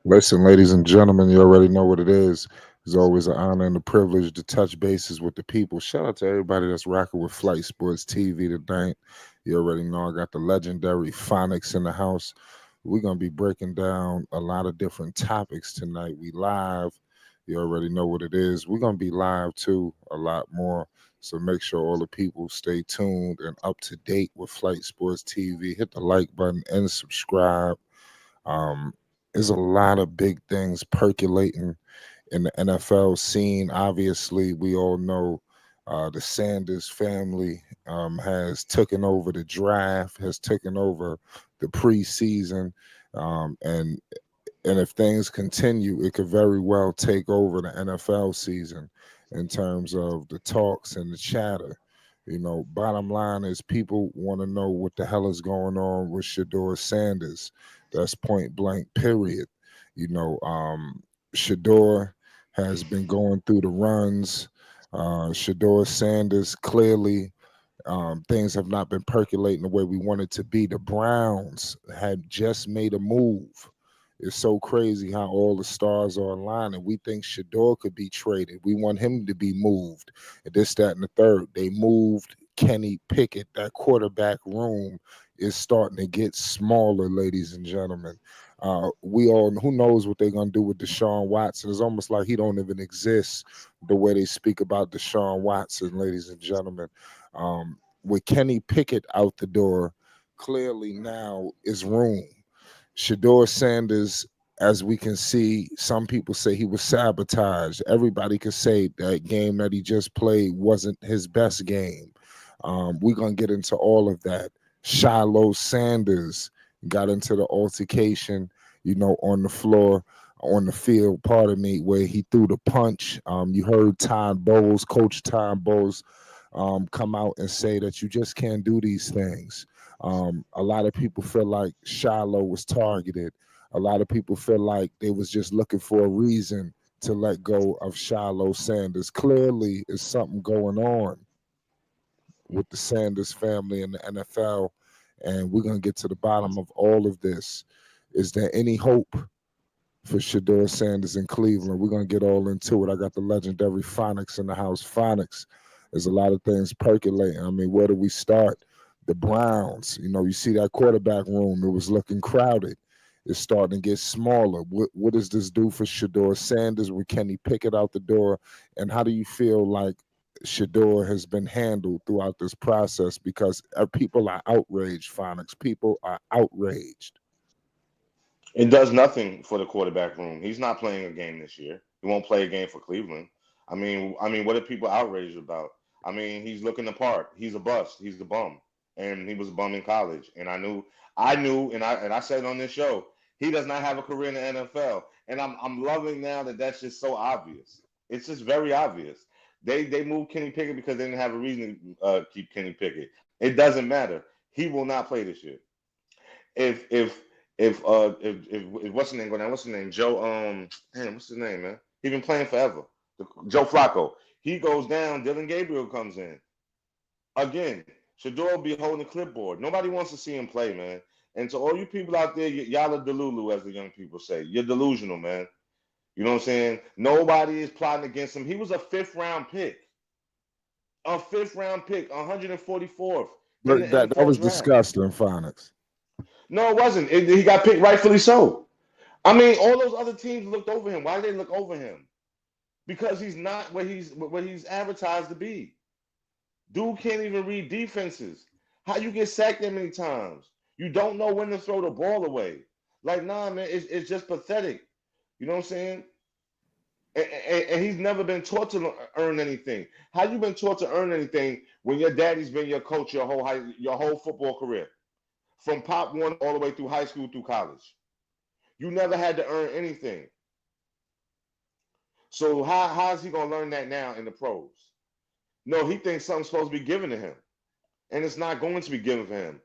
Listen, ladies and gentlemen, you already know what it is. It's always an honor and a privilege to touch bases with the people. Shout out to everybody that's rocking with Flight Sports TV tonight. You already know I got the legendary Phonics in the house. We're going to be breaking down a lot of different topics tonight. We live. You already know what it is. We're going to be live too, a lot more. So make sure all the people stay tuned and up to date with Flight Sports TV. Hit the like button and subscribe. Um, there's a lot of big things percolating in the NFL scene. Obviously, we all know the Sanders family has taken over the draft, has taken over the preseason, and if things continue, it could very well take over the NFL season in terms of the talks and the chatter. You know, bottom line is people want to know what the hell is going on with Shedeur Sanders. That's point blank, period. You know, Shedeur has been going through the runs. Shedeur Sanders clearly things have not been percolating the way we want it to be. The Browns had just made a move. It's so crazy how all the stars are aligning. We think Shedeur could be traded. We want him to be moved. And this, that, and the third. They moved Kenny Pickett. That quarterback room is starting to get smaller, ladies and gentlemen. We all who knows what they're gonna do with Deshaun Watson. It's almost like he don't even exist the way they speak about Deshaun Watson, ladies and gentlemen. With Kenny Pickett out the door, clearly now is room. Shedeur Sanders, as we can see, some people say he was sabotaged. Everybody could say that game that he just played wasn't his best game. We're going to get into all of that. Shilo Sanders got into the altercation, you know, on the floor, on the field, pardon me, where he threw the punch. You heard Todd Bowles, Coach Todd Bowles, come out and say that you just can't do these things. A lot of people feel like Shiloh was targeted. A lot of people feel like they was just looking for a reason to let go of Shiloh Sanders. Clearly, is something going on with the Sanders family in the NFL, and we're gonna get to the bottom of all of this. Is there any hope for Shedeur Sanders in Cleveland? We're gonna get all into it. I got the legendary Phonics in the house. Phonics, there's a lot of things percolating. I mean, where do we start? The Browns, you know, you see that quarterback room, it was looking crowded. It's starting to get smaller. What does this do for Shedeur Sanders with Kenny Pickett out the door? And how do you feel like Shedeur has been handled throughout this process? Because people are outraged, Phonics. People are outraged. It does nothing for the quarterback room. He's not playing a game this year. He won't play a game for Cleveland. I mean, what are people outraged about? I mean, he's looking the part. He's a bust. He's a bum, and he was a bum in college. And I knew, and I said on this show, he does not have a career in the NFL. And I'm loving now that that's just so obvious. It's just very obvious. They moved Kenny Pickett because they didn't have a reason to keep Kenny Pickett. It doesn't matter. He will not play this year. If if if what's his name go down? What's his name? Joe damn, what's his name, man? He been playing forever. Joe Flacco. He goes down, Dylan Gabriel comes in. Again, Shador will be holding the clipboard. Nobody wants to see him play, man. And to all you people out there, y'all are delulu, as the young people say. You're delusional, man. You know what I'm saying? Nobody is plotting against him. He was a fifth round pick. A fifth round pick, 144th in the That NFL was draft. disgusting, Phonics. No, it wasn't. He got picked rightfully so. I mean, all those other teams looked over him. Why did they look over him? Because he's not what he's advertised to be. Dude can't even read defenses. How you get sacked that many times? You don't know when to throw the ball away. Like, nah, man, it's just pathetic. You know what I'm saying? And he's never been taught to earn anything. How you been taught to earn anything when your daddy's been your coach your whole football career, from Pop One all the way through high school through college? You never had to earn anything. So how is he gonna learn that now in the pros? No, he thinks something's supposed to be given to him, and it's not going to be given for him.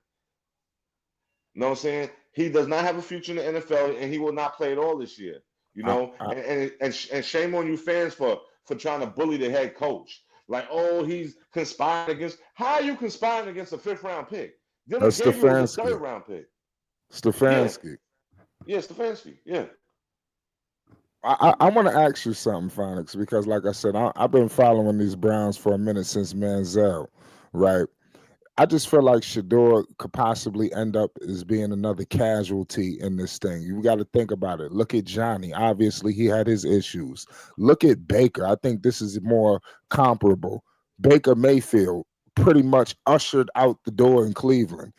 You know what I'm saying? He does not have a future in the NFL, and he will not play at all this year. You I, know, I, and shame on you fans for trying to bully the head coach. Like, oh, he's conspiring against. How are you conspiring against a fifth round pick? Dylan that's Gabriel was a Stefanski. third round pick. Yeah, Stefanski. yeah, Stefanski. Yeah. I want to ask you something, Phonics, because like I said, I've been following these Browns for a minute since Manziel, right? I just feel like Shedeur could possibly end up as being another casualty in this thing. You got to think about it. Look at Johnny. Obviously, he had his issues. Look at Baker. I think this is more comparable. Baker Mayfield pretty much ushered out the door in Cleveland.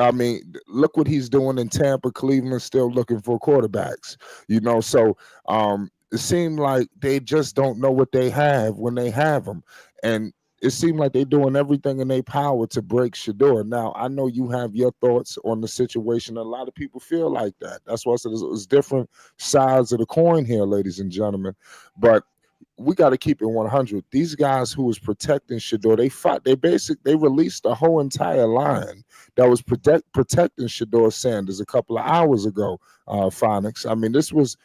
I mean, look what he's doing in Tampa. Cleveland still looking for quarterbacks. So it seemed like they just don't know what they have when they have them, and it seemed like they're doing everything in their power to break Shedeur. Now, I know you have your thoughts on the situation. A lot of people feel like that. That's why I said it's different sides of the coin here, ladies and gentlemen. But we got to keep it 100. These guys who was protecting Shedeur, they fought. They released the whole entire line that was protecting Shedeur Sanders a couple of hours ago. Phonics. I mean, this was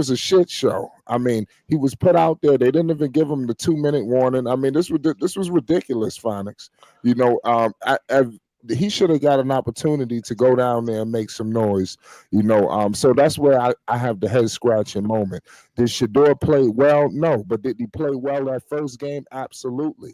a shit show. I mean, he was put out there. They didn't even give him the 2-minute warning. I mean, this was ridiculous, Phonics. You know, he should have got an opportunity to go down there and make some noise. So that's where I have the head scratching moment. Did Shedeur play well? No, but did he play well that first game? Absolutely.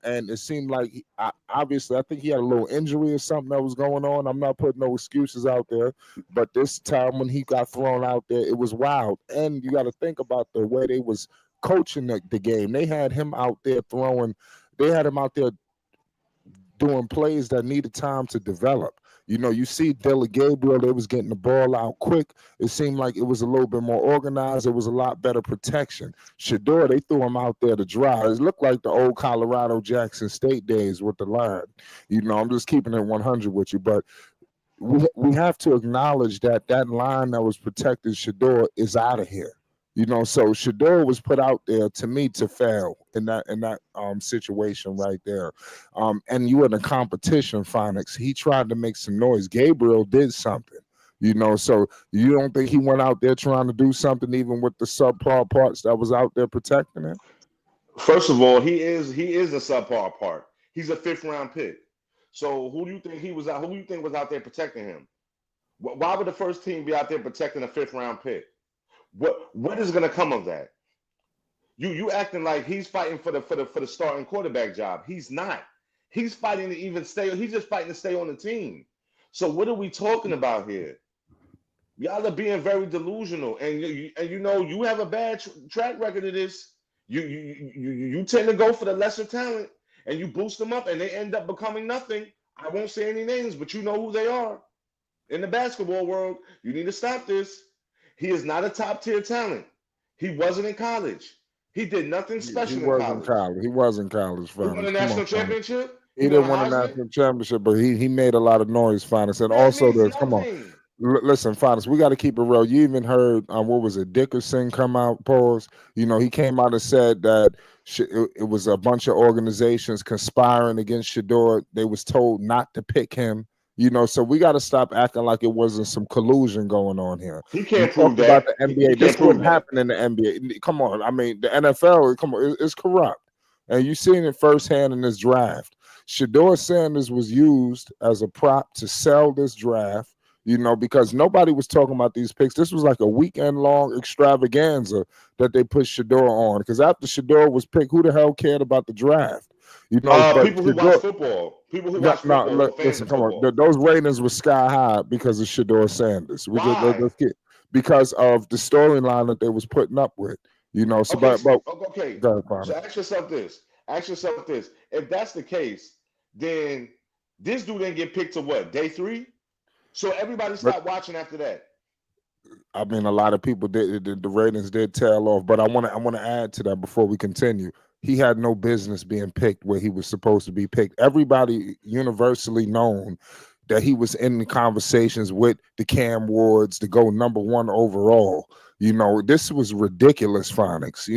And it seemed like obviously I think he had a little injury or something that was going on. I'm not putting no excuses out there, but this time when he got thrown out there, it was wild. And you got to think about the way they was coaching the game. They had him out there throwing. They had him out there doing plays that needed time to develop. You see Dylan Gabriel, they was getting the ball out quick. It seemed like it was a little bit more organized. It was a lot better protection. Shedeur, they threw him out there to dry. It looked like the old Colorado Jackson State days with the line. I'm just keeping it 100 with you. But we have to acknowledge that that line that was protecting Shedeur is out of here. So Shedeur was put out there to me to fail in that situation right there. And you in a competition, Phonics. He tried to make some noise. Gabriel did something. So you don't think he went out there trying to do something even with the subpar parts that was out there protecting him? First of all, he is a subpar part. He's a fifth round pick. So who do you think he was out? Who do you think was out there protecting him? Why would the first team be out there protecting a fifth round pick? What is going to come of that? You acting like he's fighting for the starting quarterback job. He's not. He's fighting to even stay. He's just fighting to stay on the team. So what are we talking about here? Y'all are being very delusional, and you have a bad track record of this. You tend to go for the lesser talent, and you boost them up, and they end up becoming nothing. I won't say any names, but you know who they are in the basketball world. You need to stop this. He is not a top tier talent. He wasn't in college. He did nothing He special in was in college. college. He was in college, He won a Phonics. Come on, national Phonics. championship. He He won a didn't win a Heisman. national championship, but he made a lot of noise, Finest. And That also, means this, come on, nothing. listen, Finest, we got to keep it real. You even heard, what was it, Dickerson come out, pause. He came out and said that it was a bunch of organizations conspiring against Shedeur. They was told not to pick him. So we got to stop acting like it wasn't some collusion going on here. He You can't talk prove about that. the He NBA. can't This prove wouldn't that. happen in the NBA. Come on. I mean, the NFL, come on, it's corrupt. And you seen it firsthand in this draft. Shedeur Sanders was used as a prop to sell this draft, because nobody was talking about these picks. This was like a weekend long extravaganza that they put Shedeur on. Because after Shedeur was picked, who the hell cared about the draft? But People who watch Shedeur, football. People who no, watch no, football or fans listen, of come on. football. Those ratings were sky high because of Shedeur Sanders. We just Why? let's get because of the storyline that they was putting up with. So, Okay, but okay. go ahead, Connor. So ask yourself this. Ask yourself this. If that's the case, then this dude didn't get picked to what, day 3? So everybody But stopped watching after that. I mean, a lot of people did. The ratings did tail off. But I want to add to that before we continue. He had no business being picked where he was supposed to be picked. Everybody universally known that he was in the conversations with the Cam Wards to go number one overall. This was ridiculous, Phonics.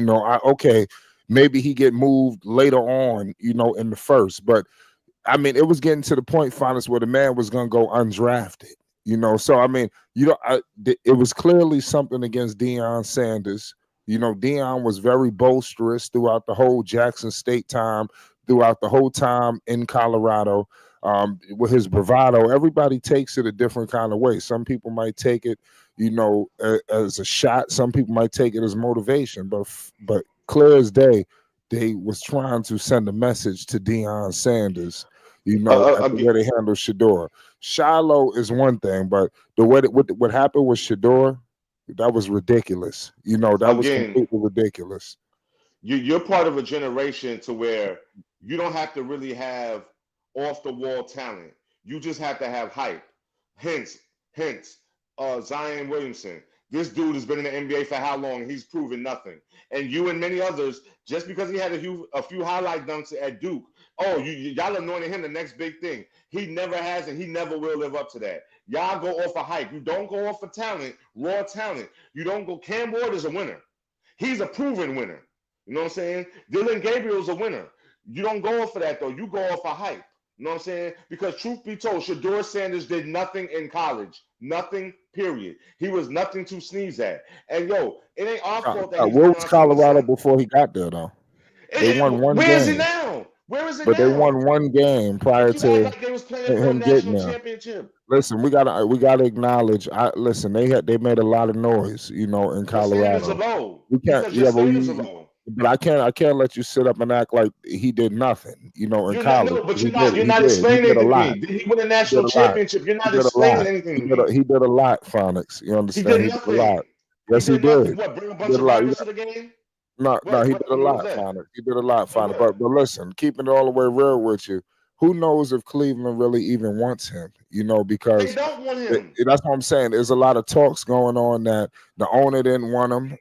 Okay, maybe he get moved later on, in the first, but I mean, it was getting to the point, Finals, where the man was going to go undrafted. So I mean, it was clearly something against Deion Sanders. Deion was very boisterous throughout the whole Jackson State time, throughout the whole time in Colorado. With his bravado, everybody takes it a different kind of way. Some people might take it, as a shot. Some people might take it as motivation. But clear as day, they was trying to send a message to Deion Sanders. At the way they handle Shedeur. Shilo is one thing, but the way what happened with Shedeur, that was ridiculous. That was again, completely ridiculous. you're part of a generation to where you don't have to really have off the wall talent. You just have to have hype. Hence, Zion Williamson. This dude has been in the NBA for how long? He's proven nothing. And you and many others, just because he had a few highlight dunks at Duke, oh, y'all anointed him the next big thing. He never has, and he never will live up to that. Y'all go off of hype. You don't go off of talent, raw talent. You don't go. Cam Ward is a winner. He's a proven winner. You know what I'm saying? Dylan Gabriel's a winner. You don't go off of that though. You go off of hype. You know what I'm saying? Because truth be told, Shedeur Sanders did nothing in college. Nothing, period. He was nothing to sneeze at. And yo, it ain't our fault that he's Where been was on some of the Colorado slump. before he got there, though? They won one Where is it game, now? Where is it but they now? won one game But prior you act to like they was playing for a him getting national there. championship. Listen, we gotta acknowledge. Listen, they made a lot of noise, in The standards are Colorado. low We can't, because your yeah, standards are low. but I can't let you sit up and act like he did nothing, in You're not college. no, but He you're did, not you're he not did, he explaining did a anything to lot. me. Did he win a He did national a lot. championship? You're He not did a explaining lot. anything He to did me. he did a lot, Phonics. You He understand? did He did a lot. nothing. He Yes, he did did. nothing. What? Bring a He bunch did a of lot. virus to the game? No, no, What? he What? did a What was lot, that? Fana. He did a lot, What? Fana. What? But listen, keeping it all the way real with you, who knows if Cleveland really even wants him? They Because don't want him. that's what I'm saying. There's a lot of talks going on that the owner didn't want him.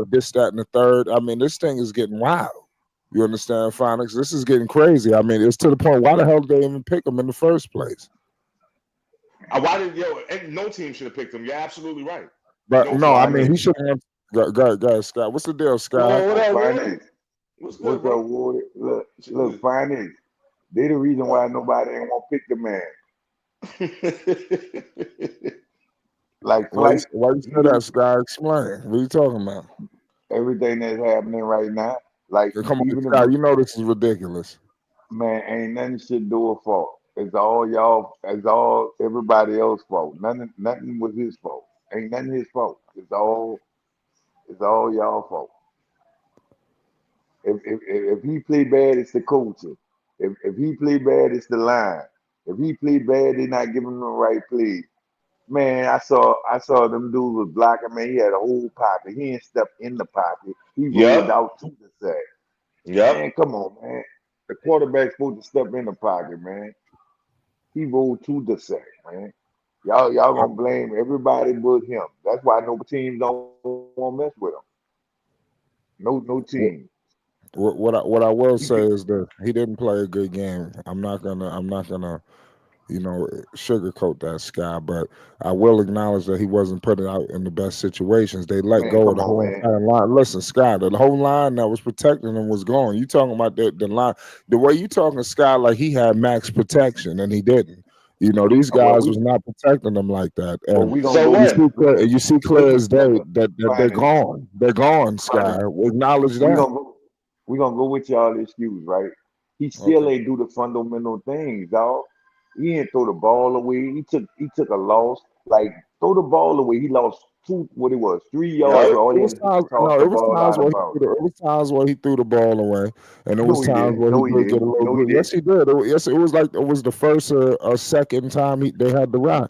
This, that, and the third. I mean, this thing is getting wild. You understand, Phonics? This is getting crazy. I mean, it's to the point. Why the hell did they even pick him in the first place? Why did and no team should have picked him? You're absolutely right. But No no, team I should have mean, he picked Finance. him. should have. Go, Scott. What's the deal, Scott? What Oh, up, Woody? finance. What's good, What's up, bro? Woody? Look, Shit. finance. They the reason why nobody ain't want to pick the man. Like flight, Why you say he the that, Scott? Explain. What are you talking about? everything that's happening right now. Like Come on, even Scott. if You know this is ridiculous. man ain't nothing should do a fault. It's all y'all. It's all everybody else's fault. Nothing was his fault. Ain't nothing his fault. It's all y'all fault. If he play bad, it's the coaching. If he play bad, it's the line. If he play bad, they not giving him the right play. Man, I saw them dudes was blocking. Man, he had a whole pocket. He ain't stepped in the pocket. He rolled Yep. out to the sack. Yep. Man, come on, man. The quarterback's supposed to step in the pocket, man. He rolled to the sack, man. Y'all Uh, gonna blame everybody but him. That's why no teams don't want to mess with him. No team. what I will He could, say is that he didn't play a good game. I'm not gonna sugarcoat that, Sky, but I will acknowledge that he wasn't put out in the best situations. They let man, go of come the on, whole man. entire line. Listen, Sky, the whole line that was protecting him was gone. You talking about the line, the way you talking, Sky, like he had max protection and he didn't. These Well, guys was not protecting them like that. well, And we gonna So go. what? you see clear Listen, as day that they're finance, gone. They're gone, Sky. finance. Acknowledge We that. gonna go. We gonna go with y'all excuse, right? He Okay. still ain't do the fundamental things, dog. He ain't throw the ball away. He took a loss. Like throw the ball away. He lost two. What it was 3 yards. Yep. Where all It he was had to do was times toss no, the it was ball times out where of bounds. it was times where he threw the ball away, and it was No, he times didn't. where he No, he did get a didn't. little No, he bit. Yes, didn't. he did. Yes, it was like it was the first or second time they had the ball.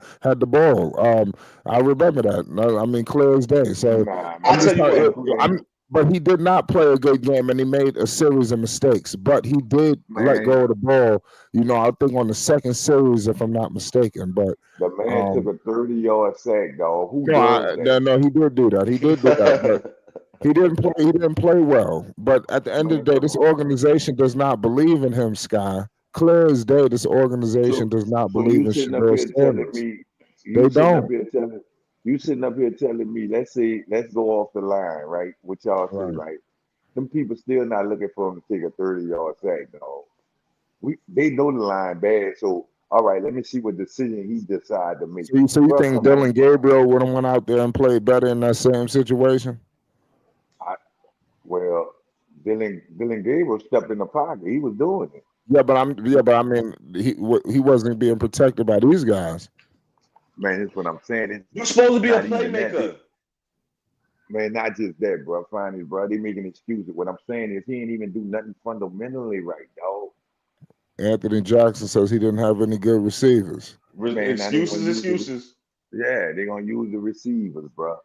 I remember that. No, I mean, clear as day. So Nah, I I'm tell just you man. not. what. I'm. But he did not play a good game, and he made a series of mistakes. But he did let Man, go of the ball. I think on the second series, if I'm not mistaken. But the man took um, a 30-yard sack, dog. Who no, does that? no, he did do that. He did do that. But he didn't play. He didn't play well. But at the end of Man, the day, come this on, man. organization does not believe in him. Sky, clear as day, this organization So, does not so believe you in sitting up Shedeur here telling Sanders. me, you They sitting up don't. here telling, you sitting up here telling me, let's say, let's go off the line, right? What y'all say, Right. right? Them people still not looking for him to take a 30-yard sack, dog. They know the line bad, so all right, let me see what decision he decide to make. So you Bro, think come on, Dylan Gabriel would have went out there and played better in that same situation? I, well, Dylan Gabriel stepped in the pocket. He was doing it. but I mean, he wasn't being protected by these guys. Man, that's what I'm saying. It's You're supposed to be a not even that. playmaker. Man, not just that, bro. Finally, bro, they making excuses. What I'm saying is he ain't even do nothing fundamentally right, dog. Anthony Jackson says he didn't have any good receivers. Man, now they gonna Excuses, use the excuses. yeah, they gonna use the receivers, bro.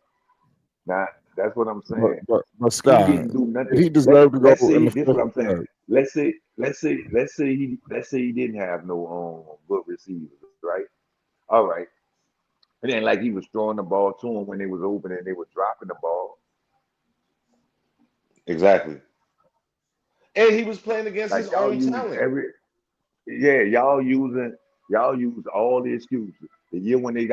Now that's what I'm But saying. but, but He Scott, didn't do nothing. he deserved to go Let's in say the this fifth what or I'm saying. third. Let's say he didn't have no good receivers, right? All right. It ain't like he was throwing the ball to him when they was open and they were dropping the ball. Exactly. And he was playing against Like his y'all own use talent. every yeah, y'all use all the excuses. The year when they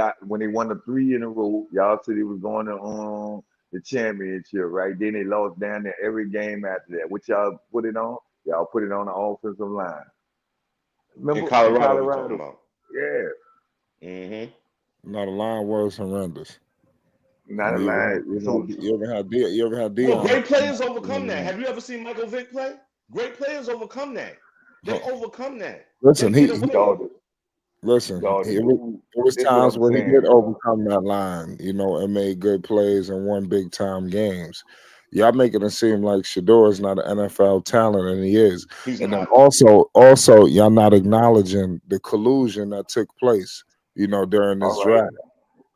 won the three in a row, y'all said they was going to the championship, right? Then they lost down there every game after that. What y'all put it on? Y'all put it on the offensive line. In Remember in Colorado, we talking Colorado? about. Yeah. Mm-hmm. No, the line was horrendous. Not a line. So You ever had Well, Dion? great players overcome that. Have you ever seen Michael Vick play? Great players overcome that. They overcome that. They Listen, get away. dog, listen. dog, the dude, It was this what times I'm where he saying, did bro. overcome that line, and made good plays and won big time games. Y'all making it seem like Shedeur is not an NFL talent, and he is. He's And then not. also, y'all not acknowledging the collusion that took place, during All this right. draft.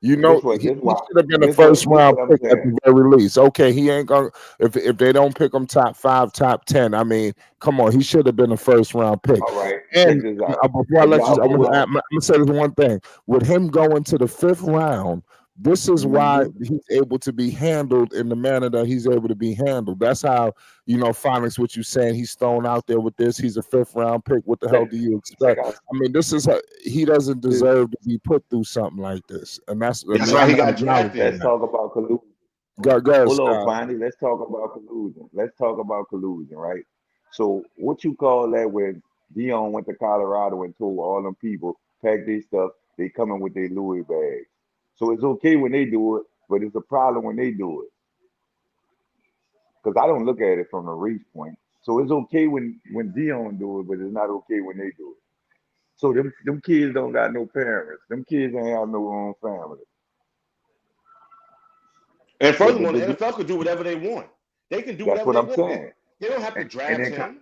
He should have been a first This round what I'm pick at saying. the very least. Okay, he ain't gonna if they don't pick him top 5, top 10. I mean, come on, he should have been a first round pick. All right. Check And this out. before I If let you, y'all vote on I'm gonna say this one thing: with him going to the 5th round, this is why mhm. he's able to be handled in the manner that he's able to be handled. That's how Phonics. What you saying? He's thrown out there with this. He's a 5th round pick. What the check hell do you check expect? out I mean, this is he doesn't this. deserve to be put through something like this, and That's y'all why he not got acknowledging drafted. Let's that. talk about collusion. Go ahead, Hold on, Scott. finally. Let's talk about collusion. Let's talk about collusion, right? So what you call that when Dion went to Colorado and told all them people pack their stuff, they coming with their Louis bags. So it's okay when they do it, but it's a problem when they do it. Because I don't look at it from a race point. So it's okay when Dion do it, but it's not okay when they do it. So them kids don't got no parents. Them kids ain't have no own family. And So furthermore, the NFL could do whatever they want. They can do that's whatever what they I'm want. saying. They don't have to And draft in him.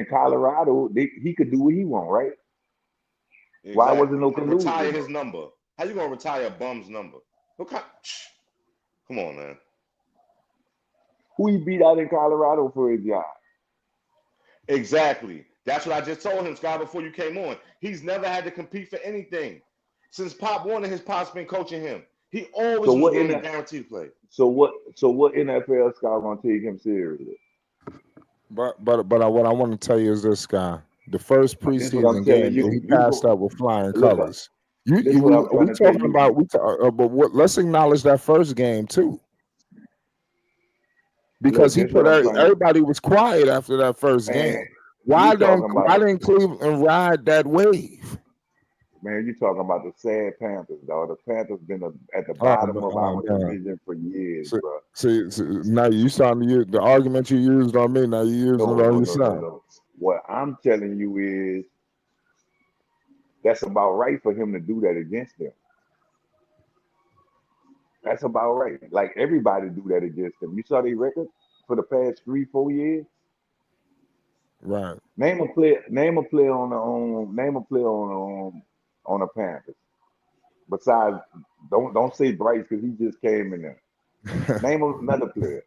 Colorado, he could do what he want, right? Why wasn't Exactly. no And retire collusion his though? number. How you gonna retire a bum's number? What kind? Come on, man. Who he beat out in Colorado for his job? Exactly. That's what I just told him, Scott, before you came on. He's never had to compete for anything. Since Pop Warner, his pop's been coaching him. He So always was what in getting the guaranteed to play. so what NFL scout gonna take him seriously? But what I want to tell you is this, guy. The first This what I'm preseason telling game, you. he You passed go up with flying look. colors. You, This you what we I'm trying we to tell talking you. about but let's acknowledge that first game too, because Look, he this what put I'm trying to. everybody was quiet after that first Man, game. you talking Why about didn't Cleveland ride that wave? man, you talking about the sad Panthers, dog. The Panthers been at the bottom of Oh our man. division for years, See, bro. see, now you starting to use the argument you used on me. Now you using it No, on no, your no, no, son. no. What I'm telling you is that's about right for him to do that against them. That's about right. Like everybody do that against them. You saw their record for the past 3, 4 years. Right. Name a player. Name a player on the Name a player on the Panthers. Besides, don't say Bryce because he just came in there. Name another player.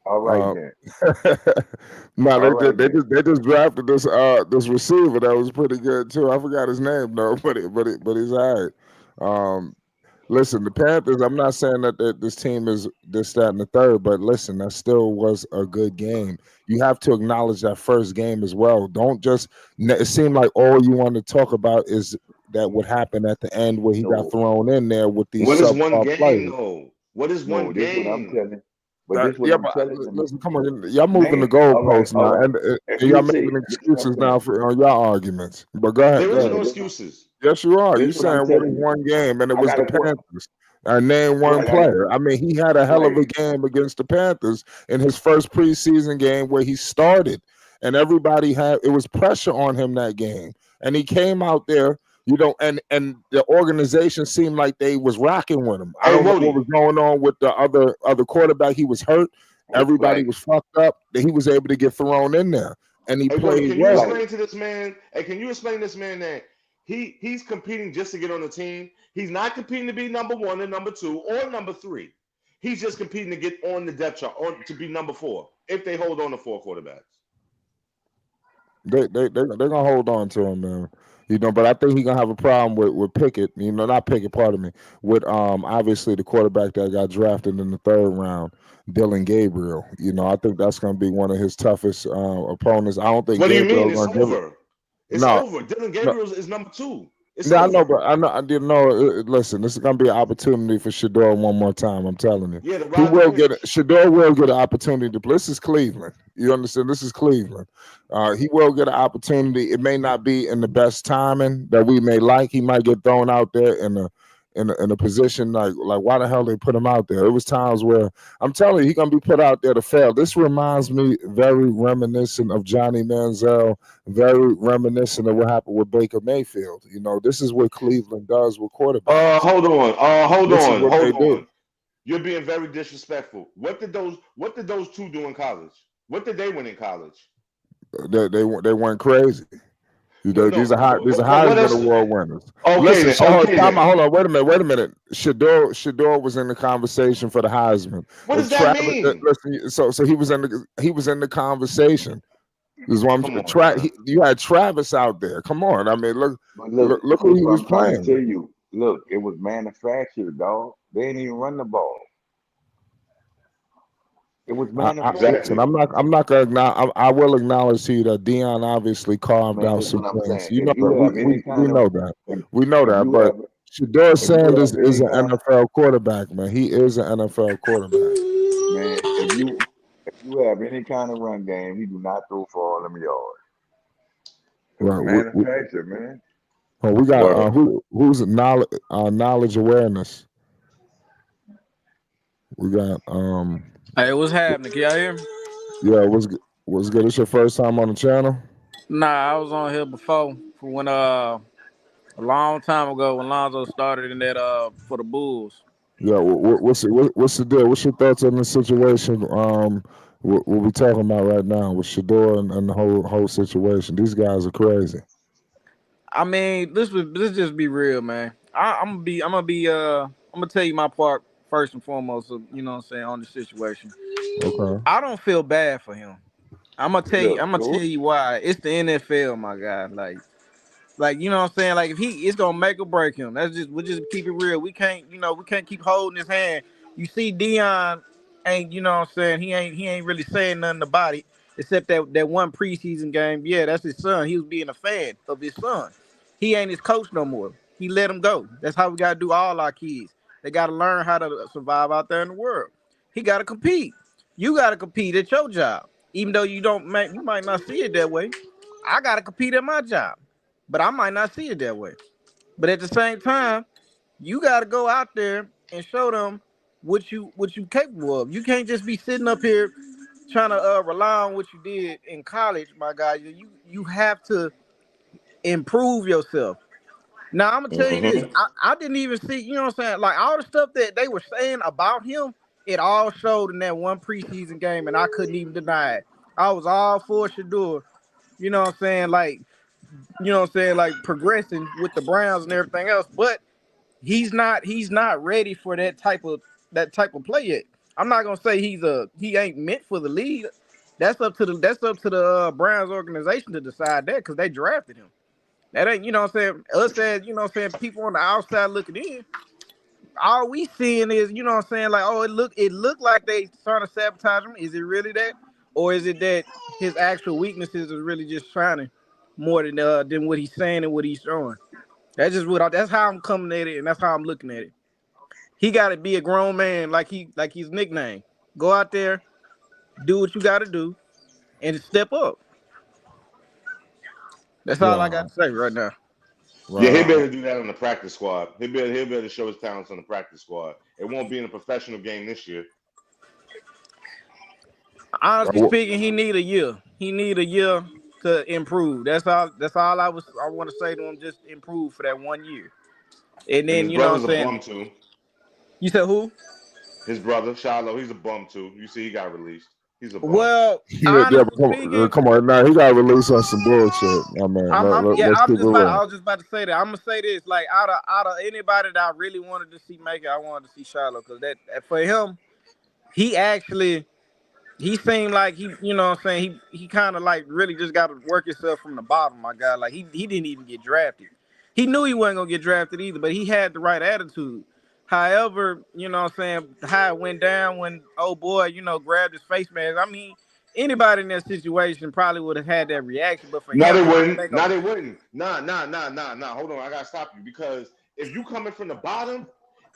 All right uh, then. no, All right then. they just drafted this receiver that was pretty good too. I forgot his name though, but he's all right. Um, Listen, the Panthers. I'm not saying that this team is this, that, and the third, but listen, that still was a good game. You have to acknowledge that first game as well. Don't just. It seemed like all you want to talk about is that what happened at the end where he got No, thrown in there with these What is one subpar game, players. though? What is one no. This what I'm game? telling. But this what Yeah, I'm but telling them. listen, come on, y'all moving the Name. All right. goalposts All now, right. and If y'all you making say this what I'm excuses now saying. for on y'all arguments. But go ahead, There go is Yeah. no ahead. Listen. excuses. Yes, you are. You This what I'm saying what telling you. one game, and it I was got the a question. Panthers. Name one Right, player. I mean, he had a hell of right. a game against the Panthers in his first preseason game where he started, and everybody had it was pressure on him that game, and he came out there. And the organization seemed like they was rocking with him. I Hey, don't know what Woody. was going on with the other quarterback. He was hurt. Everybody Right, was fucked up. That he was able to get thrown in there, and he Hey, Woody, played can you well. right. explain to this man? Hey, can you explain to this man that he's competing just to get on the team? He's not competing to be number one or number two or number three. He's just competing to get on the depth chart or to be number four if they hold on to four quarterbacks. They're gonna hold on to him, man. But I think he's gonna have a problem with Pickett. Not Pickett, pardon me. With obviously the quarterback that got drafted in the third round, Dylan Gabriel. I think that's gonna be one of his toughest opponents. I don't think What do you Gabriel mean? It's gonna give it. over. It's No, over. Dylan no, Gabriel is number two. It's yeah, I know, over. but I didn't know. Listen, this is gonna be an opportunity for Shedeur one more time. I'm telling you, Yeah, to he ride the will get it. pinch. Shedeur will get an opportunity to play. This is Cleveland. You understand? This is Cleveland. He will get an opportunity. It may not be in the best timing that we may like. He might get thrown out there in a position like why the hell they put him out there? It was times where I'm telling you, he's gonna be put out there to fail. This reminds me very reminiscent of Johnny Manziel, very reminiscent of what happened with Baker Mayfield. This is what Cleveland does with quarterbacks. Hold on. Hold This is on. what Hold they do. on. You're being very disrespectful. What did those two do in college? What did they win in college? They went crazy. No, These no. are these are What Heisman else? Award winners. Okay Listen, then. time out. Okay then. Hold on. Wait a minute. Shador was in the conversation for the Heisman. What does that Travis, mean? listen. So he was in the conversation. This is what Come on, man. you had Travis out there. Come on. I mean, But look, look who this he what was I'm trying to playing tell with. you. Look, it was manufactured, dog. They didn't even run the ball. It was Listen, manufactured. Exactly. I'm not gonna acknowledge. I will acknowledge to you that Dion obviously carved Man, out this some what I'm things. saying. If you have any We kind of, know that. if, We know if that. you But have, Shador if you Sanders have is any an kind, NFL quarterback, man. He is an NFL quarterback. man, if you have any kind of run game, he do not throw for all them yards. It was Right. manufactured, man. We got Word. who's knowledge awareness. We got Hey, what's happening? Can y'all hear me? yeah. What's good? It's your first time on the channel. Nah, I was on here before for when a long time ago when Lonzo started in that for the Bulls. Yeah. What's the deal? What's your thoughts on the situation? What we talking about right now with Shador and the whole situation? These guys are crazy. I mean, let's just be real, man. I'm gonna tell you my part first and foremost. You know what I'm saying on the situation. Okay. I don't feel bad for him. Look, I'm gonna tell cool. you why. It's the NFL, my guy. Like you know what I'm saying? Like if it's gonna make or break him. We'll just keep it real. We can't keep holding his hand. You see Dion ain't, you know what I'm saying, he ain't really saying nothing about it. Except that one preseason game. Yeah, that's his son. He was being a fan of his son. He ain't his coach no more. He let him go. That's how we gotta do all our kids. They gotta learn how to survive out there in the world. He gotta compete. You gotta compete at your job. Even though you might not see it that way. I gotta compete at my job, but I might not see it that way. But at the same time, you got to go out there and show them what you capable of. You can't just be sitting up here trying to rely on what you did in college, my guy. You have to improve yourself. Now I'm gonna tell you this. Hmm. I didn't even see, you know what I'm saying? Like all the stuff that they were saying about him, it all showed in that one preseason game, and I couldn't even deny it. I was all for Shedeur, you know what I'm saying? Like progressing with the Browns and everything else. But he's not ready for that type of play yet. I'm not gonna say he ain't meant for the league. That's up to the Browns organization to decide that because they drafted him. That ain't, you know what I'm saying. Us as, you know what I'm saying, people on the outside looking in, all we seeing is, you know what I'm saying, like, oh, it looked like they trying to sabotage him. Is it really that, or is it that his actual weaknesses is really just trying more than what he's saying and what he's showing? That's how I'm coming at it, and that's how I'm looking at it. He got to be a grown man, like he's nicknamed. Go out there, do what you got to do, and step up. That's all I got Yeah. to say right now. Yeah, he'll be Right. able to do that on the practice squad. He'll be able to show his talents on the practice squad. It won't be in a professional game this year. Honestly speaking, he need a year. He need a year to improve. That's all. That's all I want to say to him. Just improve for that 1 year, and And then his you know what brother's I'm a saying. bum too. You said who? His brother, Shilo, he's a bum too. You see, he got released. He's a bum. Well, Yeah, yeah, honestly but speaking, come on, now he got released on some bullshit. I mean, yeah, let's keep it I real. was just about to say that. I'm gonna say this, like out of anybody that I really wanted to see make it, I wanted to see Shilo because that for him, he actually he seemed like he, you know what I'm saying, he kind of like really just got to work himself from the bottom, my guy. Like he didn't even get drafted. He knew he wasn't gonna get drafted either, but he had the right attitude. However, you know what I'm saying, how it went down when oh boy, grabbed his face mask. I mean, anybody in that situation probably would have had that reaction, but for No, him they trying to wouldn't. make a No, they wouldn't. Nah. Hold on, I gotta stop you because if you coming from the bottom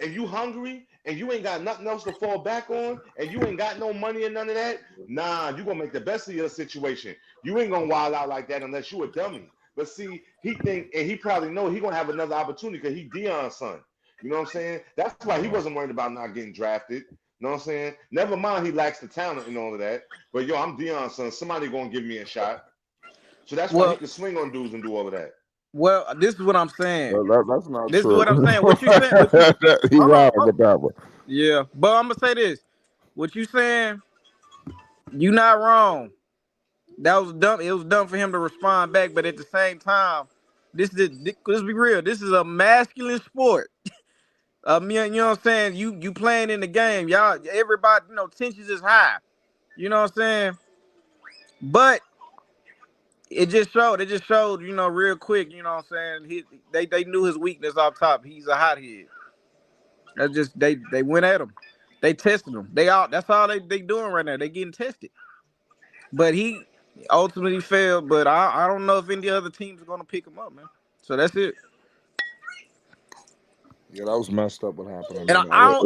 and you hungry and you ain't got nothing else to fall back on and you ain't got no money and none of that, nah, you gonna make the best of your situation. You ain't gonna wild out like that unless you a dummy. But see, he think and he probably know he gonna have another opportunity because he Dion's son. You know what I'm saying? That's why he wasn't worried about not getting drafted. You know what I'm saying? Never mind, he lacks the talent and all of that. But yo, I'm Dion's son. Somebody gonna give me a shot. So that's why he well, can swing on dudes and do all of that. this is what I'm saying. That's not This is true. what I'm saying. What you saying? What you? He Hold on. wild with that one. Yeah, but I'm gonna say this. What you saying? You not wrong. That was dumb. It was dumb for him to respond back, but at the same time, let's be real. This is a masculine sport. You know what I'm saying? You playing in the game, y'all. Everybody, tensions is high. You know what I'm saying? But it just showed. It just showed. Real quick. You know what I'm saying? They knew his weakness off top. He's a hothead. That's just they went at him. They tested him. That's all they doing right now. They getting tested. But he ultimately failed. But I don't know if any other teams are gonna pick him up, man. So that's it. Yeah, that was messed up what happened. And I mean,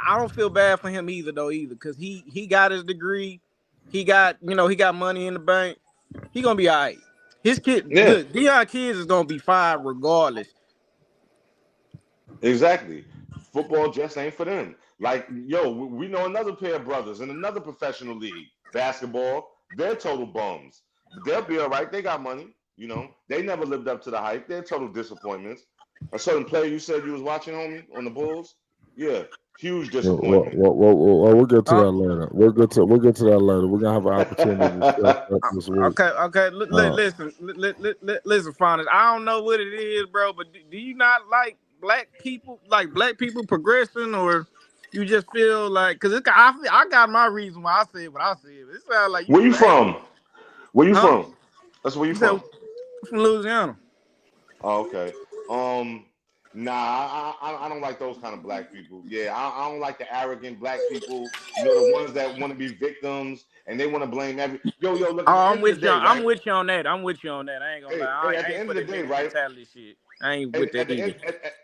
I don't feel bad for him either, because he got his degree. He got money in the bank. He gonna be all right. His kid, Yeah, look, Deion kids is gonna be fine regardless. exactly. Football just ain't for them. Like, yo, we know another pair of brothers in another professional league, basketball. They're total bums. But they'll be all right. They got money. They never lived up to the hype. They're total disappointments. A certain player you said you was watching, homie, on the Bulls. Yeah, huge disappointment. we'll get to Uh, that later. We'll get to that later. We're gonna have an opportunity to discuss that this week. okay. Uh, Listen, Fondas. I don't know what it is, bro, but do you not like black people progressing, or you just feel like because I got my reason why I said what I said. It sounds like Where you you hating from? it, Where you huh? from? That's where you You said from. from Louisiana. Oh, okay. Um, nah, I don't like those kind of black people. Yeah, I don't like the arrogant black people. The ones that want to be victims and they want to blame every. Yo. Look, Oh, at the I'm end of the with you. day, I'm right? with you on that. I'm with you on that. I ain't gonna lie. Hey, at I the ain't end for of the that day, victim right? mentality shit. I ain't with At that the either. end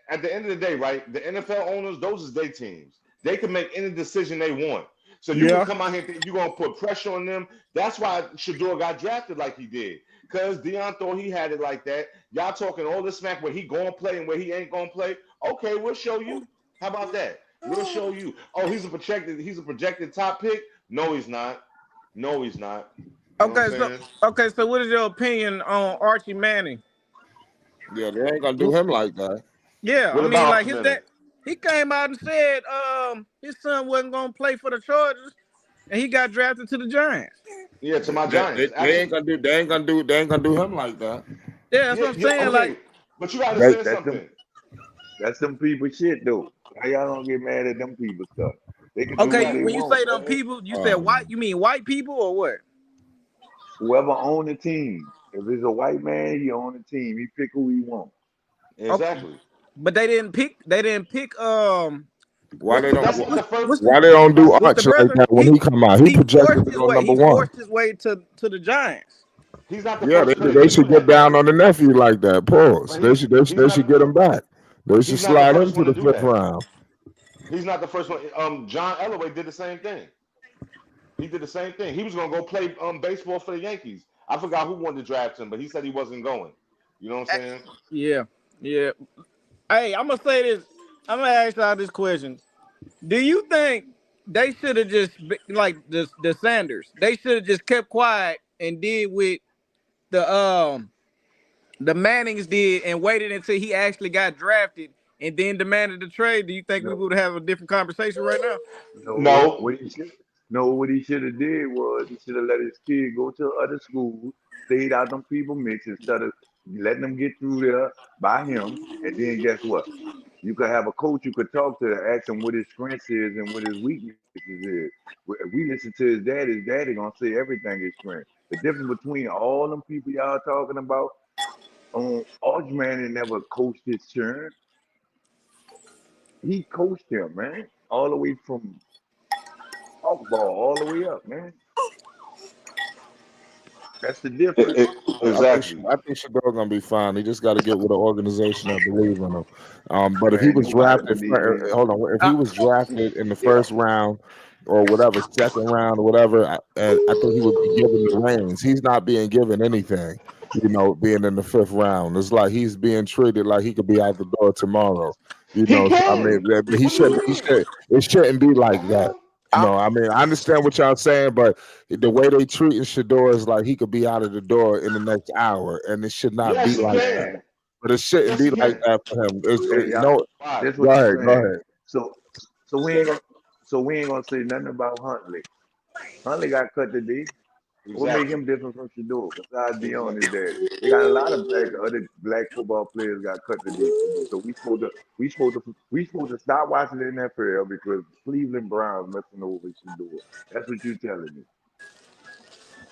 at the end of the day, right? The NFL owners, those is their teams. They can make any decision they want. So you can Yeah. come out here and think you're gonna put pressure on them. That's why Shedeur got drafted like he did. Because Deion thought he had it like that. Y'all talking all this smack where he gonna play and where he ain't gonna play. Okay, we'll show you. How about that? We'll show you. Oh, he's a projected top pick. No, he's not. No, he's not. You know what I'm Okay, so saying? what is your opinion on Archie Manning? yeah, they ain't gonna do him like that. Yeah, I What mean, about like Archie his Manning? dad, he came out and said his son wasn't gonna play for the Chargers, and he got drafted to the Giants. Yeah, to my They, they, Giants. they ain't Absolutely. gonna do. They ain't gonna do him like that. Yeah, that's Yeah, what I'm yeah, saying. Like, okay. But you gotta They, understand That's them something. that's them people shit though. How y'all don't get mad at them people stuff? They can do You what okay, got they when you want, say them man. people, you said um, white. You mean white people or what? Whoever own the team. If it's a white man, he own the team. He pick who he want. Okay, exactly. but they didn't pick. They didn't pick. why they But don't? that's not the first. Why they don't do That's What's the Arch like brother? that when he come out? He He projected forced to his go way. number He one. forced his way to the Giants. he's not the Yeah, first they player they to do should get that though. down on the nephew like that. Pause. But They he should they should, he's they should not get him back. They should he's not the slide him first to one to the do fifth that. round. He's not the first one. John Elway did the same thing. He did the same thing. He was gonna go play baseball for the Yankees. I forgot who wanted to draft him, but he said he wasn't going. You know what I'm saying? Yeah. Yeah. Hey, I'm gonna say this. I'm gonna ask y'all this question. Do you think they should have like the Sanders? They should have just kept quiet and did with the the Mannings did and waited until he actually got drafted and then demanded the trade? Do you think we No, would have a different conversation right now? no. No, What he should no. What he should have did was he should have let his kid go to other schools, stayed out them people mix instead of letting them get through there by him. And then guess what? You could have a coach you could talk to, ask him what his strengths is and what his weaknesses is. If we listen to his daddy gonna say everything is strength. The difference between all them people y'all talking about, Archman never coached his churn. He coached him, man, all the way from off ball all the way up, man. That's the difference. exactly. I think Shedeur gonna be fine. He just got to get with an organization that believe in him. But if he Man, was nobody drafted, believe in him. hold on, if he Uh, was drafted in the Yeah, first round or whatever, second round or whatever, I think he would be given the reins. He's not being given anything. Being in the fifth round, it's like he's being treated like he could be out the door tomorrow. He So, I mean, can. he What do you shouldn't. He mean? should. It shouldn't be The like that. hell? I mean, I understand what y'all saying, but the way they treating Shador is like he could be out of the door in the next hour, and it should not be Yes, he like that. can. man. But it shouldn't Yes, be he like can. that for him. Y'all, No, Why? that's go what I'm ahead, go saying. ahead. So, so we ain't gonna, so we ain't gonna say nothing about Huntley. Huntley got cut today. What make Exactly. him different from Shador? Besides Dion Exactly. is daddy. They got a lot of other black football players got cut today. So we supposed to stop watching the NFL because Cleveland Browns messing over Shador. That's what you telling me.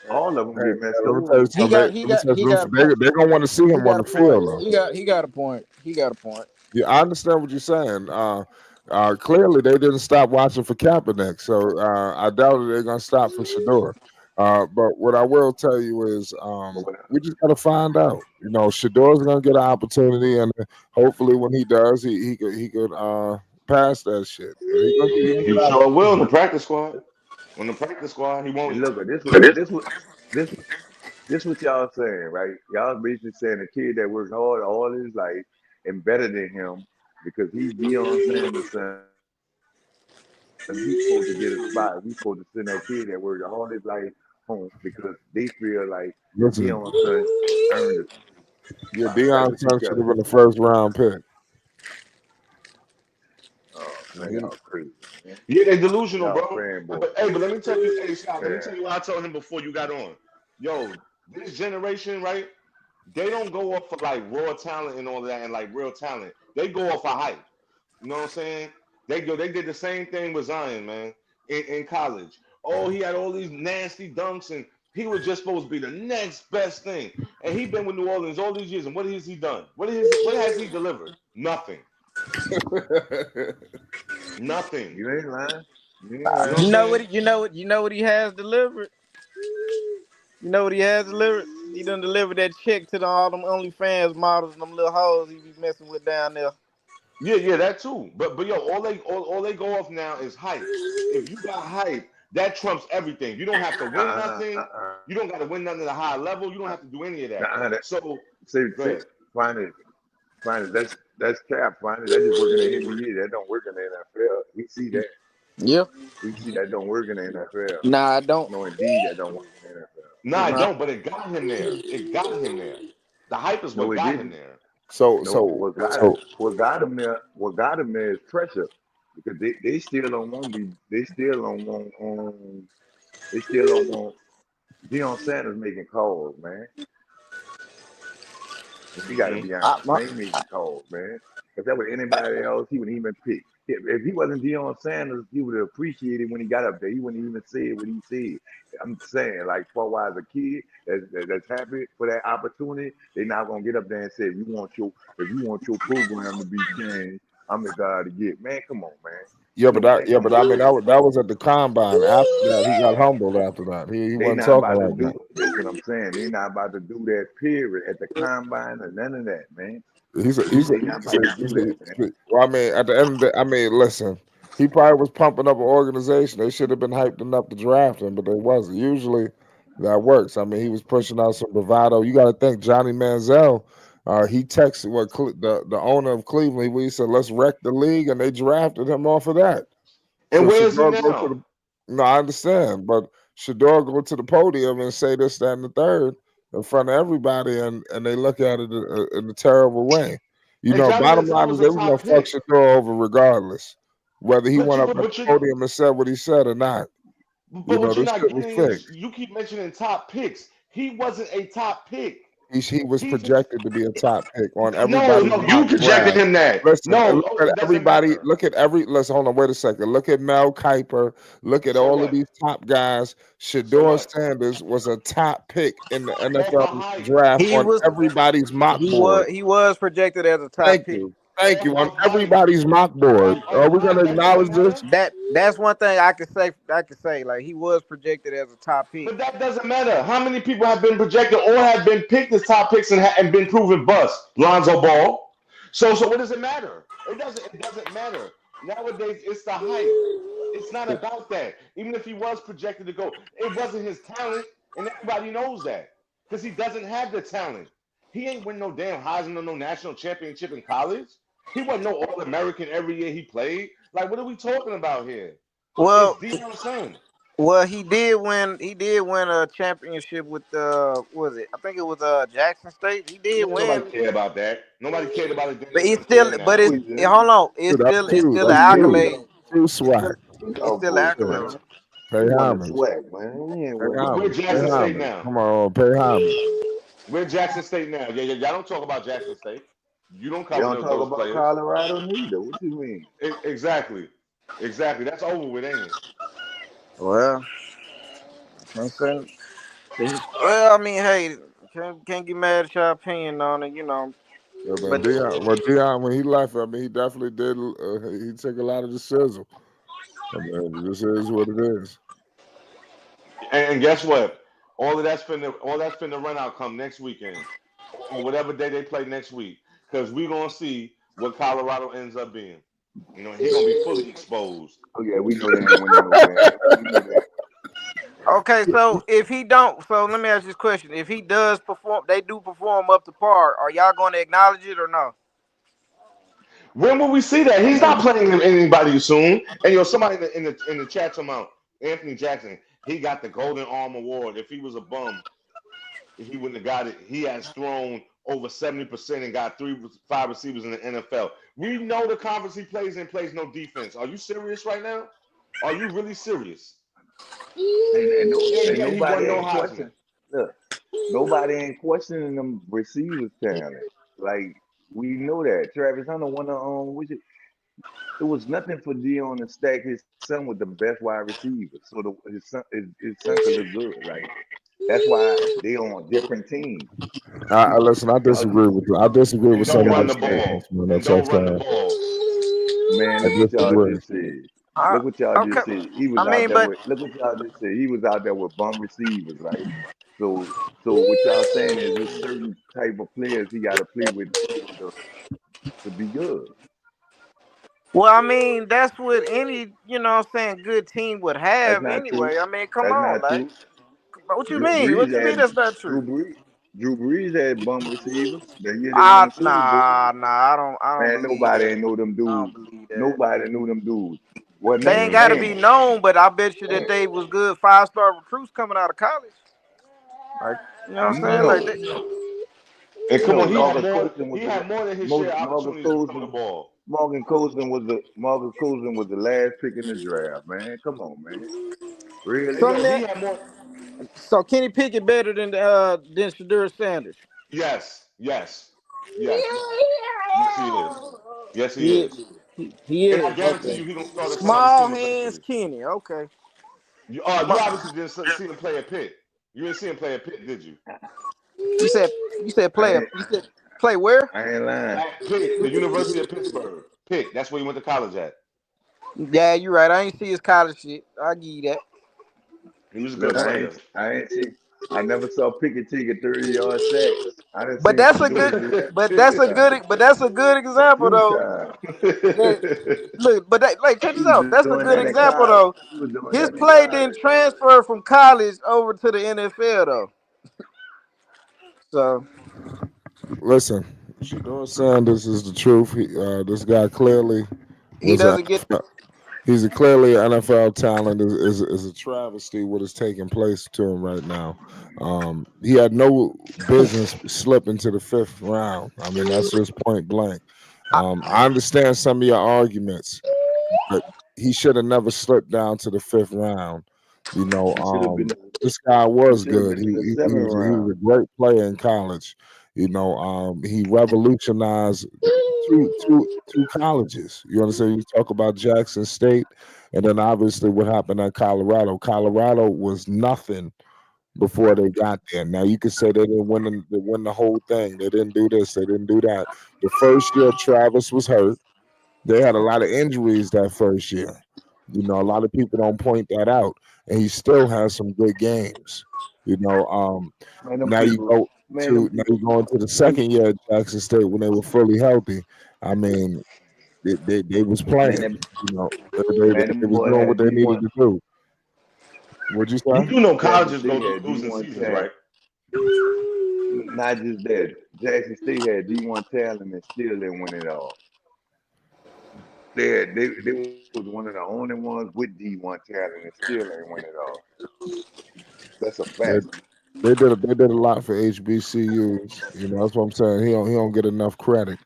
All of them Hey, get messed let me tell over. you something. he got a point. They're gonna want to see He him on got a the point. field, though. He got a point. He got a point. Yeah, I understand what you're saying. Clearly, they didn't stop watching for Kaepernick, so I doubt they're gonna stop for Shador. But what I will tell you is, But when we just gotta find out. Shador's gonna get an opportunity, and hopefully, when he does, he could pass that shit, and he gonna get He an sure will in the opportunity. practice squad. On the practice squad, he and won't. look, this what y'all saying, right? Y'all basically saying a kid that worked hard all his life and better than him because he's Deion Sanders' son. He's supposed to get a spot. We supposed to send that kid that worked all his life home because they feel like Deion son Listen, earned a spot. That's what yeah, you telling Deion me. Sanders should have been the first round pick. Oh man, He- y'all crazy, man. Yeah, they delusional, Y'all bro. fanboy, But hey, but let me tell you, hey Scott, let me man. tell you what I told him before you got on. Yo, this generation, right? They don't go off for like raw talent and all that and like real talent. They go off for hype. You know what I'm saying? They did the same thing with Zion, man, in college. Oh, he had all these nasty dunks and he was just supposed to be the next best thing. And he been with New Orleans all these years, and what has he done? What has he delivered? Nothing. Nothing. You ain't lying. You ain't You know what I'm lying. You know what? saying? You know what he has delivered. You know what he has delivered. He done delivered that check to all them OnlyFans models and them little hoes he be messing with down there. Yeah, yeah, that too. But yo, all they go off now is hype. If you got hype, that trumps everything. You don't have to win Uh-uh, nothing. uh-uh, You don't got to win nothing at a high level. You don't uh-uh. have to do any of that. Nah, that, So say, go say, ahead. find it. Fine, that's cap. Fine, that just work in the NBA. That don't work in the NFL. We see that. Yeah. We see that don't work in the NFL. Nah, I don't. No, indeed, that don't work in the NFL. No, I Nah. don't. But it got him there. It got him there. The hype is No, what it got him didn't. there. so No, so so what got him there is pressure because they still don't want be they still don't want Deion Sanders making calls, man. And he got to Hmm. be I, honest, my, man. He making calls, man. If that was anybody else, he wouldn't even pick. If he wasn't Deion Sanders, he would have appreciated when he got up there. He wouldn't even say what he said. I'm saying, like, for as a kid that's happy for that opportunity, they're not gonna get up there and say, if you want your program to be changed, I'm the guy to get. Man, come on, man. yeah, No, man, yeah, come but on, I mean man. that was at the combine. After that, he got humbled. After that, he They wasn't not talking about to like that. do. That's what I'm saying. They not about to do that. Period at the combine or none of that, man. They not about to do that, man. Well, I mean, at the end of the, I mean, listen, he probably was pumping up an organization. They should have been hyped enough to draft him, but they wasn't. Usually, that works. I mean, he was pushing out some bravado. You got to think Johnny Manziel. He texted the owner of Cleveland. We said let's wreck the league, and they drafted him off of that. And So where is he Shedeur go to now? the. No, I understand, but Shedeur go to the podium and say this, that, and the third in front of everybody, and they look at it in a terrible way. And Johnny Bottom Manziel line is was they a was gonna top fuck pick. Shedeur over regardless, whether he But went you up but, at but the you podium and said what he said or not. but what you're This not shit was getting is fixed. you keep mentioning top picks. He wasn't a top pick. He was He's projected to be a top pick on no, everybody's no, you mock projected draft. him that. Listen, No, look no, at it doesn't everybody. matter. Look at every. Listen, hold on. Wait a second. Look at Mel Kiper. Look at So all of what? these top guys. So Shador what? Sanders was a top pick in the Off of NFL hype. draft He on was everybody's mock board. he was projected as a top Thank pick. you. Thank Off you. On of hype. everybody's mock board. Are Off we going to hype. That doesn't acknowledge this? matter. That's one thing I could say. Like he was projected as a top pick. But that doesn't matter. How many people have been projected or have been picked as top picks and been proven bust? Lonzo Ball. So what does it matter? It doesn't matter. Nowadays it's the hype. It's not about that. Even if he was projected to go, it wasn't his talent, and everybody knows that because he doesn't have the talent. He ain't win no damn Heisman or no national championship in college. He wasn't no All American every year he played. Like, what are we talking about here? It's Well, Dion's son. well, he did win. He did win a championship with what was it? I think it was Jackson State. He did Man, nobody win, cared about that. Nobody cared about it then. but They it's don't care still. But now. No, it's he hold didn't. on. Dude, that's It's true. still an That's He true. did. accolade. True It's swag. still He it's dog still an bullshit, Yeah. accolade. man. Pay He won the homage. swag, man. He ain't Pay win Where homage. no Pay Jackson State homage. now? Come on. Pay homage. Where Jackson State now? Yeah, y'all don't talk about Jackson State. You don't They cover don't talk those about players. Colorado neither. What you mean? Exactly. Exactly. That's over with, ain't it? Well, can't say- well, I mean, hey, can't get mad at your opinion on it, Yeah, man. But Dion, when he left, I mean, he definitely did. He took a lot of the sizzle. I mean, this is what it is. And guess what? All that's finna run out come next weekend, or whatever day they play next week, because we gonna see what Colorado ends up being. He gonna be fully exposed. Oh yeah, we know they ain't winning no game. We know that. okay, so if he don't, so let me ask this question: if he does perform, they do perform up to par. Are y'all going to acknowledge it or no? When will we see that? He's not playing anybody soon. And somebody in the chat talking about Anthony Jackson. He got the Golden Arm Award. If he was a bum, he wouldn't have got it. He has thrown over 70% and got 5 receivers in the NFL. We know the conference he plays in plays no defense. Are you serious right now? Are you really serious? And no, And and yet he nobody won no ain't Heisman. questioning. Look, nobody ain't questioning them receivers talent. Like we know that Travis Hunter won the which it was nothing for Dion to stack his son with the best wide receivers, so his son could look good. Like that's why they on different teams. Listen, I Y'all, disagree with you. I disagree And with don't some of run your the man, ball. statements, man. And That's don't run the okay. ball. man, I look what y'all disagree. just said. Uh, Look what y'all okay, just said. He I was out mean, there but with. Look what y'all just said. He was out there with bum receivers, right? So what y'all saying is there's certain type of players he got to play with to, to be good. well, I mean, that's what any what I'm saying good team would That's have not true. anyway. I mean, come That's on, not like, true. what you Drew mean? Brees What you mean had that's not Drew true? Brees. Drew Brees had bum receivers. That year they won the Super Bowl. Nah, I don't Man, believe nobody that. ain't know them I don't dudes. believe that. Nobody knew them dudes. Well, They Nathan ain't got to Mm-hmm. be Manning. known, but I bet you that they was good 5-star recruits coming out of college. Like, you know what I'm saying? Like, No, And come on, he had Morgan more. Cousins He was the had more than his share of Morgan opportunities to throw the Cousins. ball. Morgan Cousins was the last pick in the draft. Man, come on, man. And Really? so let yo, he me. had more. So Kenny Pickett better than Shedeur Sanders. Yes, yes, yes, yes. He is. Yes, he He is. is. He And I is. guarantee Okay. you, he gonna start at some other Small team hands, eventually. Kenny. Okay. You Small. obviously didn't see him play at Pitt. You didn't see him play at Pitt, did you? You said I play. ain't You said play where? I ain't lying. At Pitt, the University of Pittsburgh. Pitt. That's where he went to college at. Yeah, you're right. I ain't see his college shit. I give you that. He was a Look, good player. I ain't see. I never saw Pickett take a 30-yard sack. I done But seen that's a Shador good. do that a But few that's a times. good. But that's a good A example few though. times. That, look, but like check He this was out. That's doing a that good in example college. though. He was doing that His in play college. didn't transfer from college over to the NFL though. So Listen, Shedeur saying this is the truth. This guy clearly He was a doesn't get. he's a clearly an NFL talent. Is a travesty what is taking place to him right now. He had no business slipping to the fifth round. I mean, that's just point blank. I understand some of your arguments, but he should have never slipped down to the fifth round. You know, He should have been. this guy He was should have good. been in the seventh He round. was a great player in college. You know, he revolutionized two colleges. You understand? You talk about Jackson State, and then obviously what happened at Colorado. Colorado was nothing before they got there. Now you could say they win the whole thing. They didn't do this. They didn't do that. The first year Travis was hurt. They had a lot of injuries that first year. You know, a lot of people don't point that out, and he still has some good games. You know, Man, them now you people. go Man, them now people. you go into the Them, second year at Jackson State when they were fully healthy. I mean, they was man, playing. them, You know, man, they them was boy doing what had they D needed one. to do. What'd you You say? do know Jackson colleges State go through had D losing one seasons, talent. right? Not just that. Jackson State had D one talent and still didn't win it all. They was one of the only ones with D one talent and still ain't win it all. That's a fact. They they did a lot for HBCUs. You know, that's what I'm saying. He don't get enough credit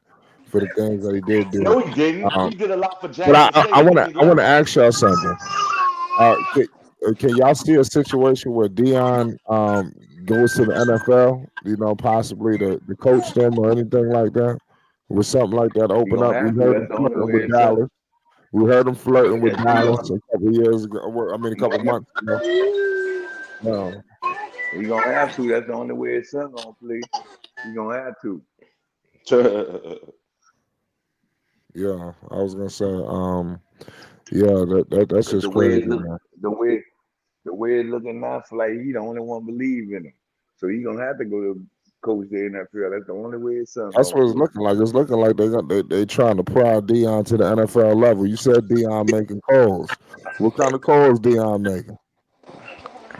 for the things that he did do. No, he didn't. Um, He did a lot for but Jackson State, and then he I wanna left. ask y'all something. Uh, can, can y'all see a situation where Dion goes to the NFL? You know, possibly to coach them or anything like that. With something like that You open gonna up, we have to. heard That's him the only flirting way with it's up. Dallas. We heard him flirting with Yeah, Dallas Dion. a couple of years ago. I mean, a He couple gonna months ago. Um, he gonna have to. That's the only way his son gonna play. He gonna have to. yeah, I was gonna say, yeah, that's Cause just crazy, man. the way the way it looking now, for like he the only one believe in him. So he gonna have to go to coach the NFL. That's the only way his son That's gonna what it's play. looking like. It's looking like they trying to prod Dion to the NFL level. You said Dion making calls. What kind of calls Dion making?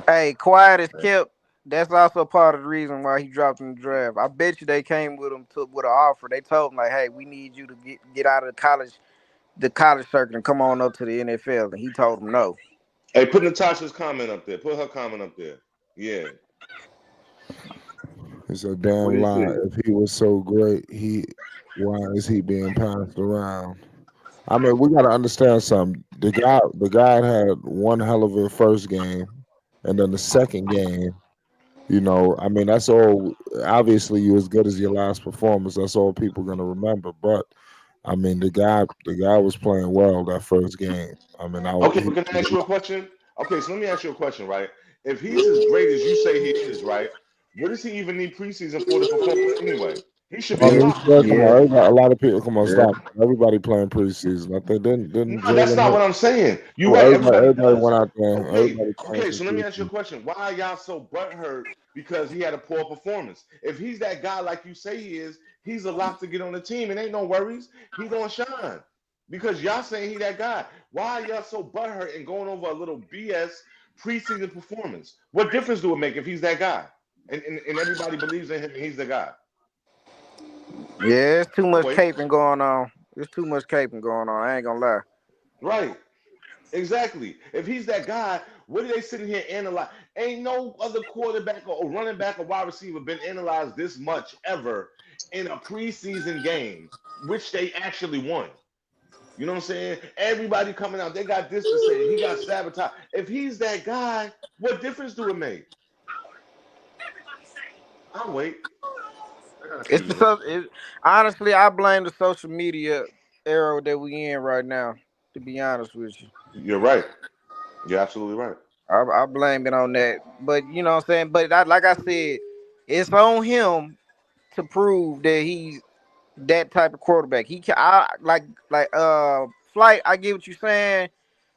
Hey, quiet as kept. That's also part of the reason why he dropped in the draft. I bet you they came with him with an offer. They told him like, "Hey, we need you to get out of the college circuit, and come on up to the NFL." And he told them no. Hey, put Natasha's comment up there. Put her comment up there. Yeah. It's a What damn he lie. say? If he was so great, why is he being passed around? I mean, we got to understand something. The guy had one hell of a first game, and then the second game. You know, I mean, that's all. Obviously, you as good as your last performance. That's all people gonna remember. But I mean, the guy was playing well that first game. I mean, Okay, but can I ask you a question? Okay, so let me ask you a question, right? If he's as great as you say he is, right? What does he even need preseason for to perform well anyway? He should I be a mean, lock to come start. on, Yeah, everybody, a lot of people. Come on, yeah. stop. Everybody playing preseason. I think didn't No, that's Jalen not what Hurts. I'm saying. You're Oh, right. Everybody everybody does. went out there. Okay, Everybody playing okay. some So let me ask you a preseason. question. Why are y'all so butthurt because he had a poor performance? If he's that guy like you say he is, he's a lock to get on the team, and ain't no worries. He gonna shine because y'all saying he that guy. Why are y'all so butthurt and going over a little BS preseason performance? What difference do it make if he's that guy? And everybody believes in him and he's the guy. Yeah, it's too I'll much wait. caping going on. It's too much caping going on. I ain't gonna lie. Right. Exactly. If he's that guy, what are they sitting here analyze? Ain't no other quarterback or running back or wide receiver been analyzed this much ever in a preseason game, which they actually won. You know what I'm saying? Everybody coming out, they got this to say. He got sabotaged. If he's that guy, what difference do it make? I'll wait. I got a few It's the minutes. honestly, I blame the social media era that we in right now. To be honest with you, You're right. You're absolutely right. I blame it on that. But you know what I'm saying. But like I said, it's on him to prove that he's that type of quarterback. He can, I flight. I get what you're saying,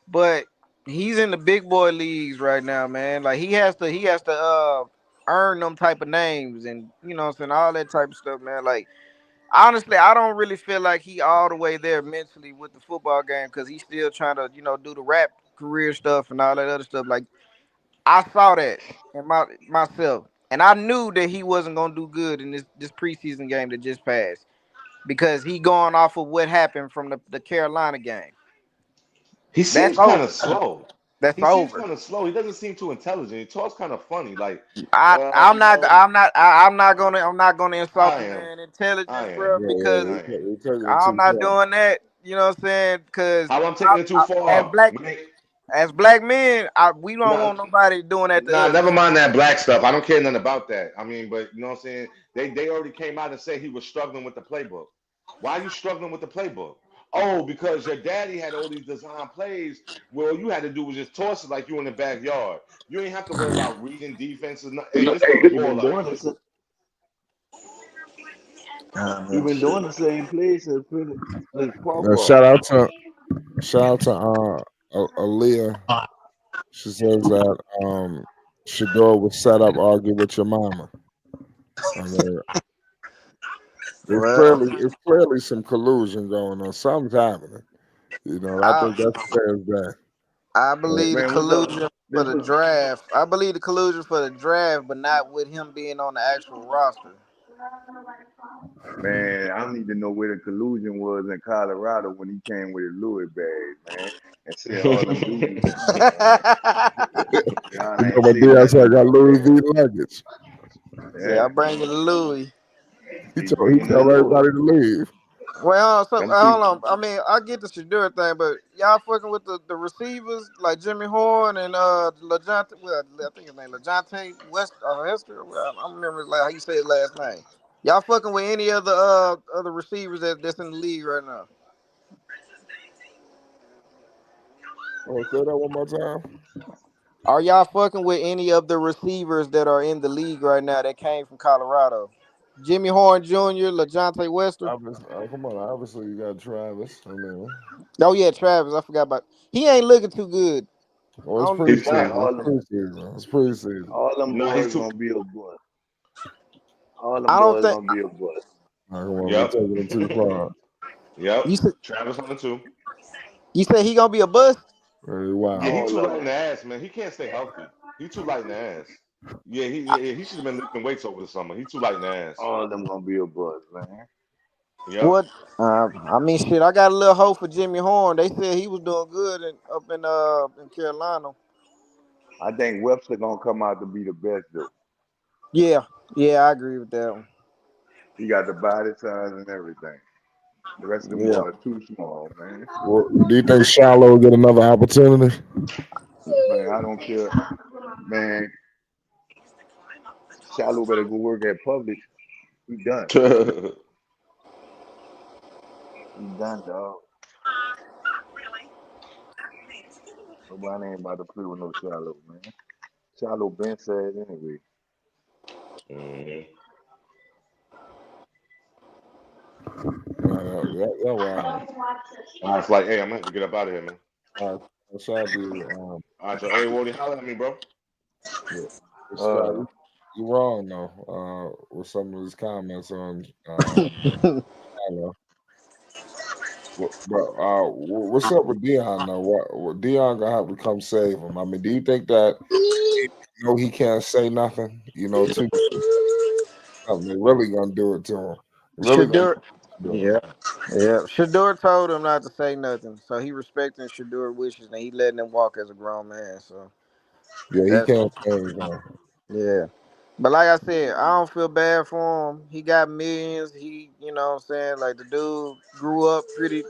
but he's in the big boy leagues right now, man. Like he has to earn them type of names and you know what I'm saying, all that type of stuff, man. Like honestly, I don't really feel like he all the way there mentally with the football game because he's still trying to, do the rap career stuff and all that other stuff. Like I saw that in myself. and I knew that he wasn't gonna do good in this preseason game that just passed because he going off of what happened from the Carolina game. He That's seems kind of over. slow. That's He seems over. kind of slow. He doesn't seem too intelligent. He talks kind of funny. Like, I I'm you not know, I'm not I'm not gonna insult I the am. man I intelligence, am. bro, Yeah, because yeah, I am. you're taking it I'm too not far. doing that. You know what I'm saying? Because How I'm taking it too as far. black men, we don't No, want nobody doing that to nah, us. never mind that black stuff. I don't care nothing about that. I mean, but you know what I'm saying? They already came out and said he was struggling with the playbook. Why are you struggling with the playbook? Oh, because your daddy had all these design plays where all you had to do was just toss it like you in the backyard. You ain't have to worry about reading defenses. Hey, just throw the He ball been up. doing this. He Oh, been shit. doing the same play since Now, Papa. shout out to Aaliyah. She says that Shedeur was set up arguing with your mama. I mean, Well, it's clearly some collusion going on. Something's happening. I I think that's fair as that. I Uh, believe the Man, what's up? collusion for This the was draft. I believe the collusion for the draft, but not with him being on the actual roster. Man, I don't even know where the collusion was in Colorado when he came with his Louis bag, man, and said all them dudes was cheating, man. Y'all ain't but say Diaz nothing I got about Louis that. V luggage. See, Yeah, I bring you Louis. He he told bringing the Louis. everybody to leave. Well, so Them people, hold on. I mean, I get the Shedeur thing, but y'all fucking with the receivers like Jimmy Horn and Lejonte. Well, I think his name Lejonte West Hester. Well, I don't remember how you say his last name. Y'all fucking with any other other receivers that's in the league right now? Oh, say that one more time. Are y'all fucking with any of the receivers that are in the league right now that came from Colorado? Jimmy Horn Jr., LaJohntay Wester. Obviously, come on. Obviously, you got Travis. I mean, Oh yeah, Travis. I forgot about. He ain't looking too good. I it's don't. He's not. preseason. all It's them, preseason. It's preseason. all them No, he's boys too. gonna be a bust. All them I don't boys think. gonna be a bust. Come on, we're Yep. taking it too far. Yep. You said Travis on the two. you said he gonna be a bust. Very Yeah, wild. he All too of light in them. the ass, man. He can't stay healthy. He too light in the ass. Yeah, he should have been lifting weights over the summer. He too light in the ass. All of them gonna be a bust, man. Yep. What? I mean, shit. I got a little hope for Jimmy Horn. They said he was doing good up in Carolina. I think Webster gonna come out to be the best though. Yeah, yeah, I agree with that one. He got the body size and everything. The rest of them Yeah. boys too small, man. Well, do you think Shilo will get another opportunity? Man, I don't care. Man, Shilo better go work at Publix. He done. He done, dog. Nobody ain't about to play with no Shilo, man. Shilo been said anyway. Mhm. Yeah, wow. I was like, hey, I'm gonna have to get up out of here, man. Uh, shout out to you. All right, so hey, Wody, holler at me, bro. Yeah, Scott, Uh, you're wrong though. With some of his comments on Shilo. But what's up with Dion though? What Dion gonna have to come save him? I mean, do you think that he can't say nothing? To something they really gonna do it to him. Really gonna Shedeur. do it. Yeah, yeah. Shedeur told him not to say nothing, so he respecting Shedeur wishes and he letting him walk as a grown man. So Yeah, he that's can't say anything. yeah. But like I said, I don't feel bad for him. He got millions. You know what I'm saying? Like the dude grew up pretty,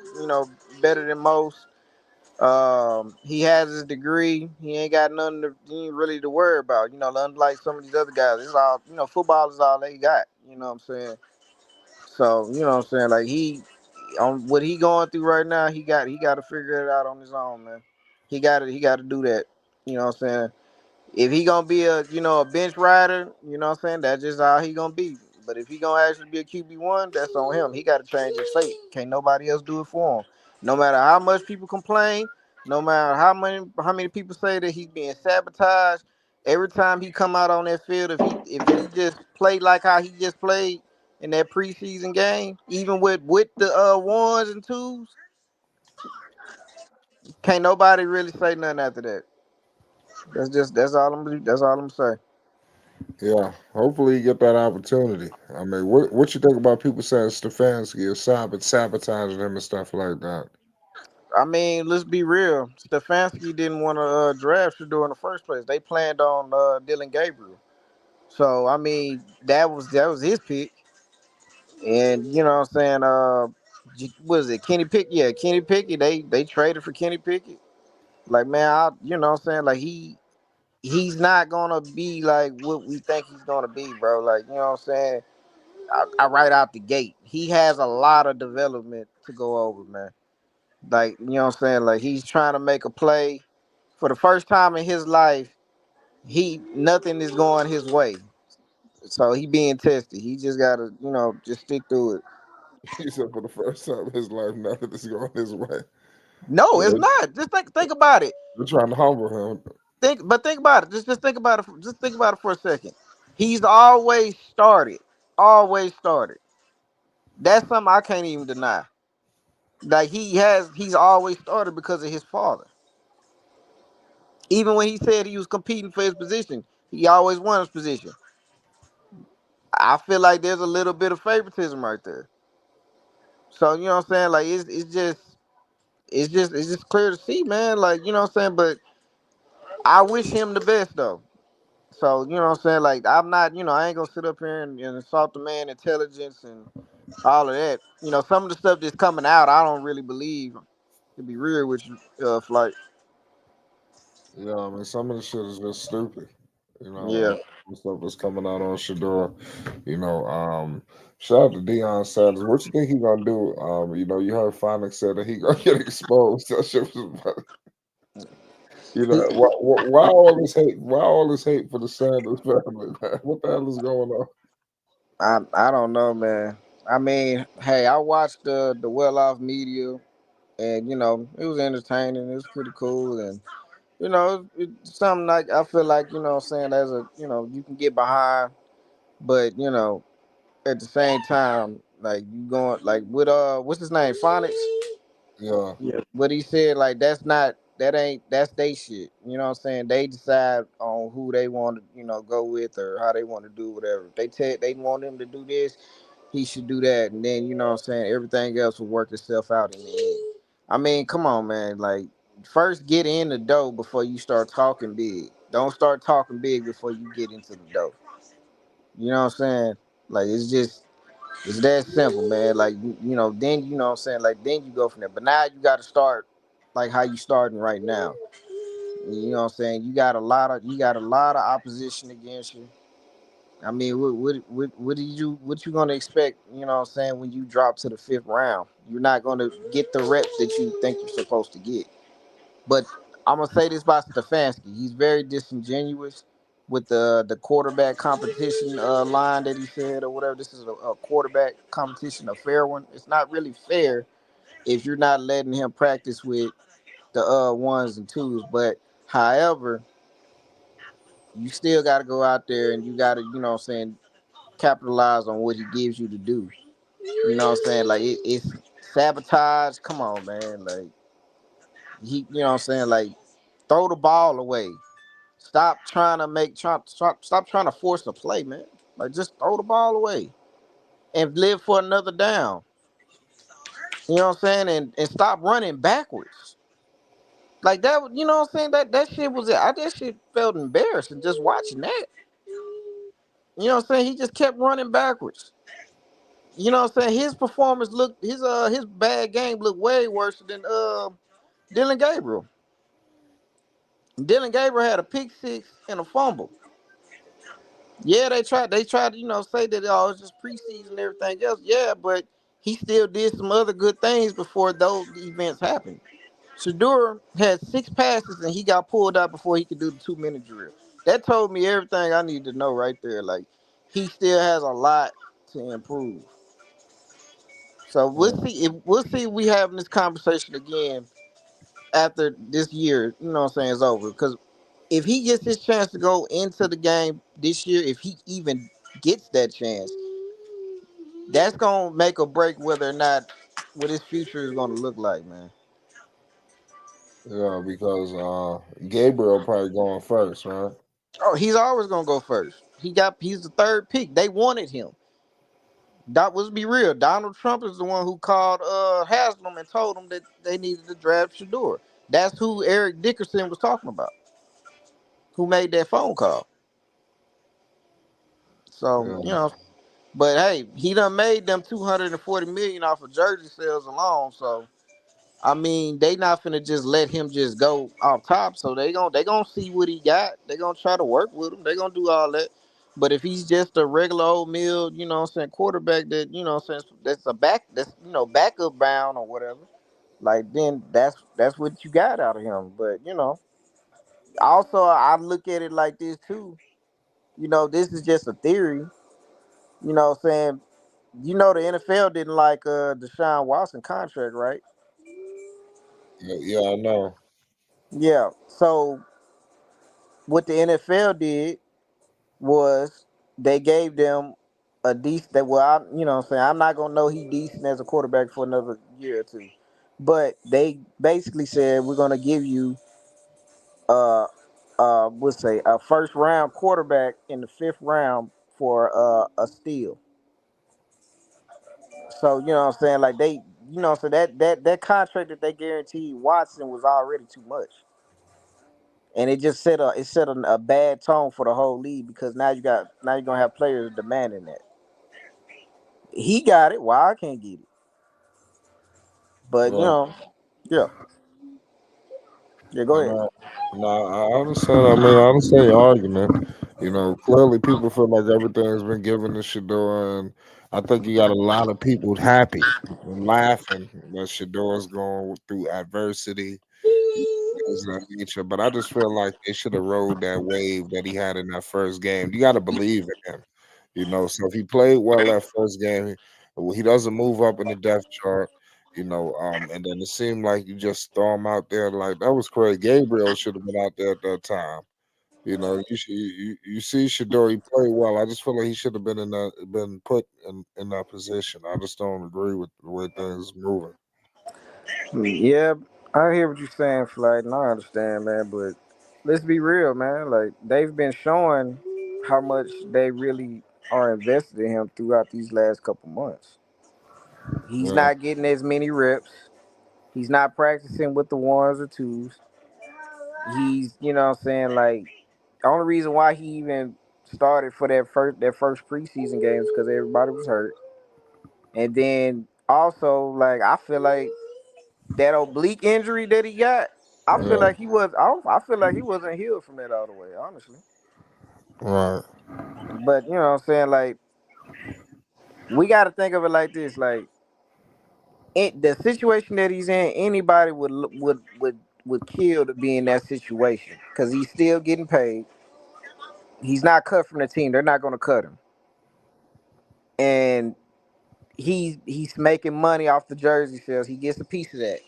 better than most. He has his degree. He ain't got nothing he ain't really to worry about. Unlike some of these other guys, it's all, football is all they got. You know what I'm saying? So, you know what I'm saying? Like on what he going through right now, he got to figure it out on his own, man. He got to do that. You know what I'm saying? If he gonna be a bench rider, you know what I'm saying, that's just how he gonna be. But if he gonna actually be a QB1, that's on him. He gotta change his fate. Can't nobody else do it for him. No matter how much people complain, no matter how many people say that he's being sabotaged, every time he come out on that field, if he just played like how he just played in that preseason game, even with the ones and twos, can't nobody really say nothing after that. That's all I'm saying. Yeah, hopefully you get that opportunity. I mean, what you think about people saying Stefanski is sabotaging him and stuff like that? I mean, let's be real. Stefanski didn't want to draft Shedeur in the first place. They planned on Dylan Gabriel. So I mean, that was his pick. And you know what I'm saying? Was it Kenny Pickett? Yeah, Kenny Pickett. They traded for Kenny Pickett. Like man, you know what I'm saying? Like he's not gonna be like what we think he's gonna be, bro. Like you know what I'm saying? I right out the gate, he has a lot of development to go over, man. Like you know what I'm saying? Like he's trying to make a play for the first time in his life. He Nothing is going his way, so he being tested. He just gotta just stick through it. He said for the first time in his life, nothing is going his way. No, Yeah, it's not. Just think about it. they're trying to humble him. Think about it. Just think about it. Just think about it for a second. He's always started. Always started. That's something I can't even deny. Like he's always started because of his father. Even when he said he was competing for his position, he always won his position. I feel like there's a little bit of favoritism right there. So you know what I'm saying? Like it's just clear to see, man. Like you know what I'm saying. But I wish him the best though. So you know what I'm saying. Like I'm not, I ain't gonna sit up here and insult the man intelligence and all of that. Some of the stuff that's coming out, I don't really believe. To be real with you, Flight. Yeah, I mean, some of the shit is just stupid. Yeah. The stuff that's coming out on Shedeur. Shout out to Deion Sanders. What you think he gonna do? You heard Phonics said that he gonna get exposed. That shit was, why all this hate? Why all this hate for the Sanders family, man? What the hell is going on? I don't know, man. I mean, hey, I watched the Well Off Media, and it was entertaining. It was pretty cool, and it's something like I feel like what I'm saying as a you can get behind, but at the same time like you going like with what's his name Phonics. Yeah, Yeah. What he said, like that's they shit. You know what I'm saying? They decide on who they want to, go with or how they want to do whatever. If they want him to do this, he should do that. And then, you know what I'm saying, everything else will work itself out in the end. I mean, come on, man. Like, first get in the dough before you start talking big. Don't start talking big before you get into the dough. You know what I'm saying? Like it's that simple, man. Like then you know what I'm saying, like then you go from there. But now you gotta start like how you starting right now. You know what I'm saying? You got a lot of opposition against you. I mean, what you gonna expect, you know what I'm saying, when you drop to the fifth round? You're not gonna get the reps that you think you're supposed to get. But I'm gonna say this about Stefanski. He's very disingenuous with the quarterback competition line that he said or whatever. This is a quarterback competition, a fair one. It's not really fair if you're not letting him practice with the ones and twos. But however, you still got to go out there and you got to, what I'm saying, capitalize on what he gives you to do. You know what I'm saying? Like it's sabotage. Come on, man. Like you know what I'm saying? Like throw the ball away. Stop trying to stop trying to force a play, man. Like just throw the ball away and live for another down. You know what I'm saying? And stop running backwards. Like that, you know what I'm saying? That shit that shit felt embarrassing just watching that. You know what I'm saying? He just kept running backwards. You know what I'm saying? His performance looked his bad game looked way worse than Dylan Gabriel. Dylan Gabriel had a pick six and a fumble. Yeah, they tried to, say that it's just preseason and everything else. Yeah, but he still did some other good things before those events happened. Shedeur had six passes and he got pulled out before he could do the 2 minute drill. That told me everything I needed to know right there. Like he still has a lot to improve. So we'll yeah, see if we having this conversation again after this year, you know what I'm saying, is over. Because if he gets his chance to go into the game this year, if he even gets that chance, that's gonna make or break whether or not what his future is gonna look like, man. because Gabriel probably going first, right? Oh, he's always gonna go first. He's the third pick. They wanted him. That was be real. Donald Trump is the one who called Haslam and told him that they needed to draft Shedeur. That's who Eric Dickerson was talking about. Who made that phone call? So Yeah, but hey, he done made them 240 million off of jersey sales alone. So I mean, they not finna just let him just go off top. So they gonna see what he got. They gonna try to work with him. They gonna do all that. But if he's just a regular old mill, what I'm saying, quarterback that, what I'm saying, that's a that's backup bound or whatever, like then that's what you got out of him. But also I look at it like this too. This is just a theory. What I'm saying, the NFL didn't like Deshaun Watson contract, right? yeah, yeah, I know. Yeah. So what the NFL did was they gave them a decent that, well, what I'm saying, I'm not gonna know he decent as a quarterback for another year or two. But they basically said we're gonna give you we'll say a first round quarterback in the fifth round for a steal. So what I'm saying, like so that contract that they guaranteed Watson was already too much. And it just set a bad tone for the whole league because now you're gonna have players demanding that. He got it. Why I can't get it? But Right. yeah, yeah. Go ahead. No, no, I understand. I mean, I understand your argument. Clearly people feel like everything's been given to Shador, and I think you got a lot of people happy and laughing that Shador's going through adversity, things of that nature. But I just feel like they should have rode that wave that he had in that first game. You got to believe in him, So if he played well that first game, he doesn't move up in the depth chart. And then it seemed like you just throw him out there like that was crazy. Gabriel should have been out there at that time. You see Shador, he played well. I just feel like he should have been put in that position. I just don't agree with the way things moving. Yeah, I hear what you're saying, Flight, and I understand, man. But let's be real, man. Like they've been showing how much they really are invested in him throughout these last couple months. He's Yeah, not getting as many reps. He's not practicing with the ones or twos. He's, what I'm saying, like the only reason why he even started for that first preseason games because everybody was hurt. And then also, like, I feel like that oblique injury that he got, I feel yeah, like he was I feel like he wasn't healed from that all the way, honestly. right, But what I'm saying, like, we got to think of it like this, like the situation that he's in, anybody would kill to be in that situation because he's still getting paid. He's not cut from the team. They're not going to cut him, and he's making money off the jersey sales. He gets a piece of that.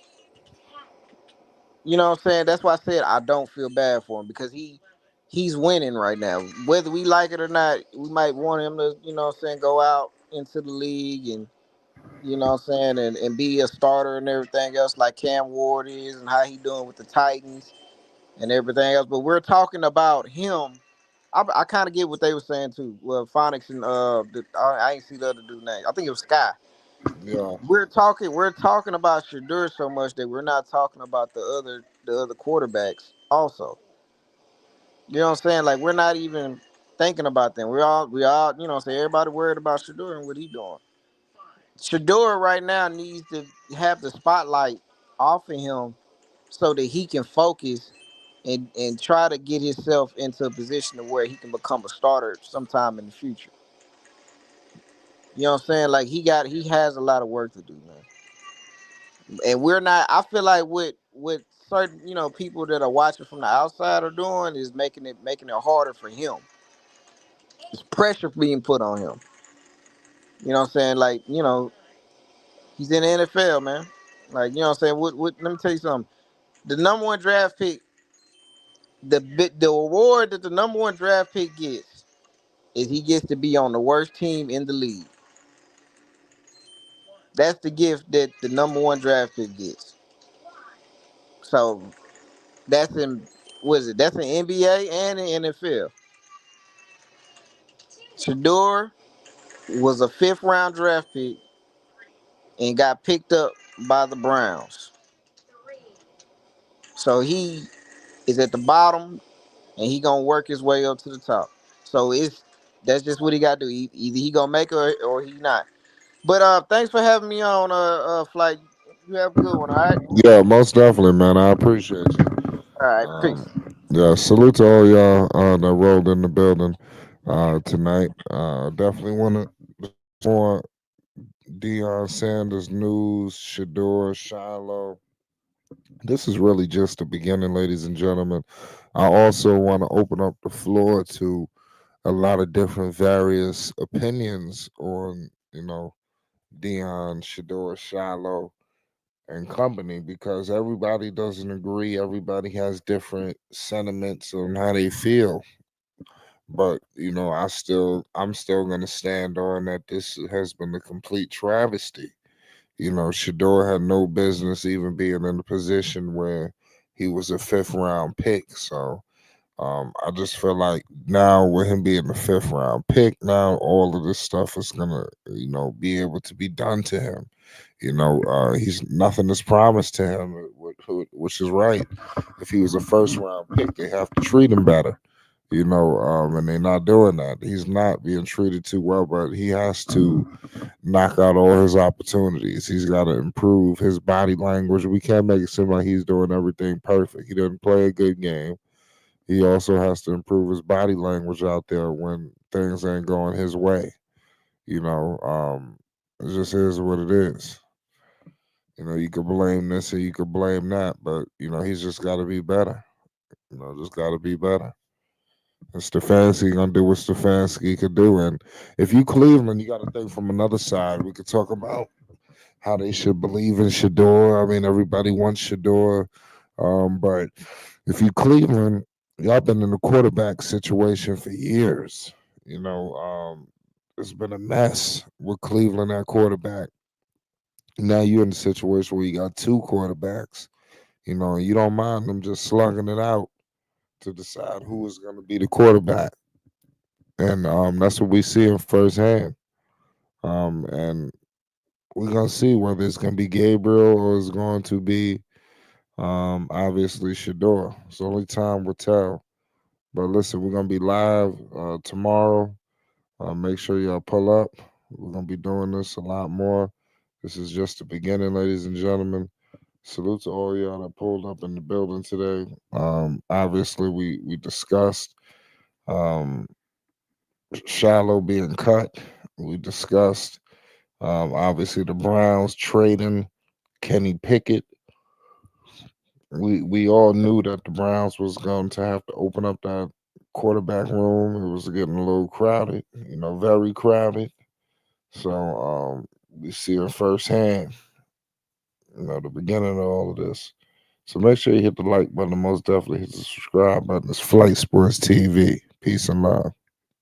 You know what I'm saying? That's why I said I don't feel bad for him because he's winning right now. Whether we like it or not, we might want him to, what I'm saying, go out into the league and, what I'm saying, and be a starter and everything else like Cam Ward is and how he doing with the Titans and everything else. But we're talking about him. I kind of get what they were saying too. Well, Phonics and I ain't see the other dude name. I think it was Sky. yeah, We're talking about Shedeur so much that we're not talking about the other quarterbacks also. You know what I'm saying? Like we're not even thinking about them. We all, say everybody worried about Shedeur and what he doing. Shedeur right now needs to have the spotlight off of him so that he can focus and try to get himself into a position to where he can become a starter sometime in the future. You know what I'm saying? Like he has a lot of work to do, man. And we're not. I feel like what certain people that are watching from the outside are doing is making it harder for him. There's pressure being put on him. You know what I'm saying? Like he's in the NFL, man. Like what I'm saying. What? Let me tell you something. The number one draft pick, the award that the number one draft pick gets is he gets to be on the worst team in the league. That's the gift that the number one draft pick gets. So that's in what is it? That's in NBA and in NFL. Shedeur was a fifth round draft pick and got picked up by the Browns. So he is at the bottom and he gonna work his way up to the top. So that's just what he gotta do. Either he gonna make it or he not. But thanks for having me on flight. You have a good one, all right? Yeah, most definitely, man. I appreciate you. All right, peace. Um, yeah, salute to all y'all that rolled in the building tonight. Definitely want to more Deion Sanders news, Shedeur, Shilo. This is really just the beginning, ladies and gentlemen. I also want to open up the floor to a lot of different various opinions on, Deion, Shedeur, Shilo, and company because everybody doesn't agree. Everybody has different sentiments on how they feel. But I'm still gonna stand on that this has been a complete travesty. Shador had no business even being in a position where he was a fifth round pick. So I just feel like now with him being a fifth round pick, now all of this stuff is gonna, be able to be done to him. He's nothing is promised to him, which is right. If he was a first round pick, they have to treat him better. And they're not doing that. He's not being treated too well, but he has to knock out all his opportunities. He's got to improve his body language. We can't make it seem like he's doing everything perfect. He didn't play a good game. He also has to improve his body language out there when things ain't going his way. It just is what it is. You could blame this or you could blame that, but he's just got to be better. Just got to be better. And Stefanski gonna do what Stefanski could do. And if you Cleveland, you got to think from another side. We could talk about how they should believe in Shedeur. I mean, everybody wants Shedeur, but if you Cleveland, y'all been in the quarterback situation for years. It's been a mess with Cleveland at quarterback. Now you're in a situation where you got two quarterbacks. And you don't mind them just slugging it out to decide who is going to be the quarterback. And that's what we see in firsthand. And we're going to see whether it's going to be Gabriel or it's going to be obviously Shedeur. So only time will tell. But listen, we're going to be live tomorrow. Make sure y'all pull up. We're going to be doing this a lot more. This is just the beginning, ladies and gentlemen. Salute to all y'all that pulled up in the building today. Obviously, we discussed um, Shilo being cut. We discussed obviously the Browns trading Kenny Pickett. We all knew that the Browns was going to have to open up that quarterback room. It was getting a little crowded, very crowded. So we see it firsthand, the beginning of all of this. So make sure you hit the like button. Most definitely hit the subscribe button. It's Flight Sports TV. Peace and love.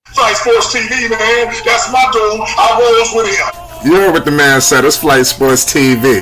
Flight Sports TV, man. That's my dude. I rolls with him. You heard what the man said. It's Flight Sports TV.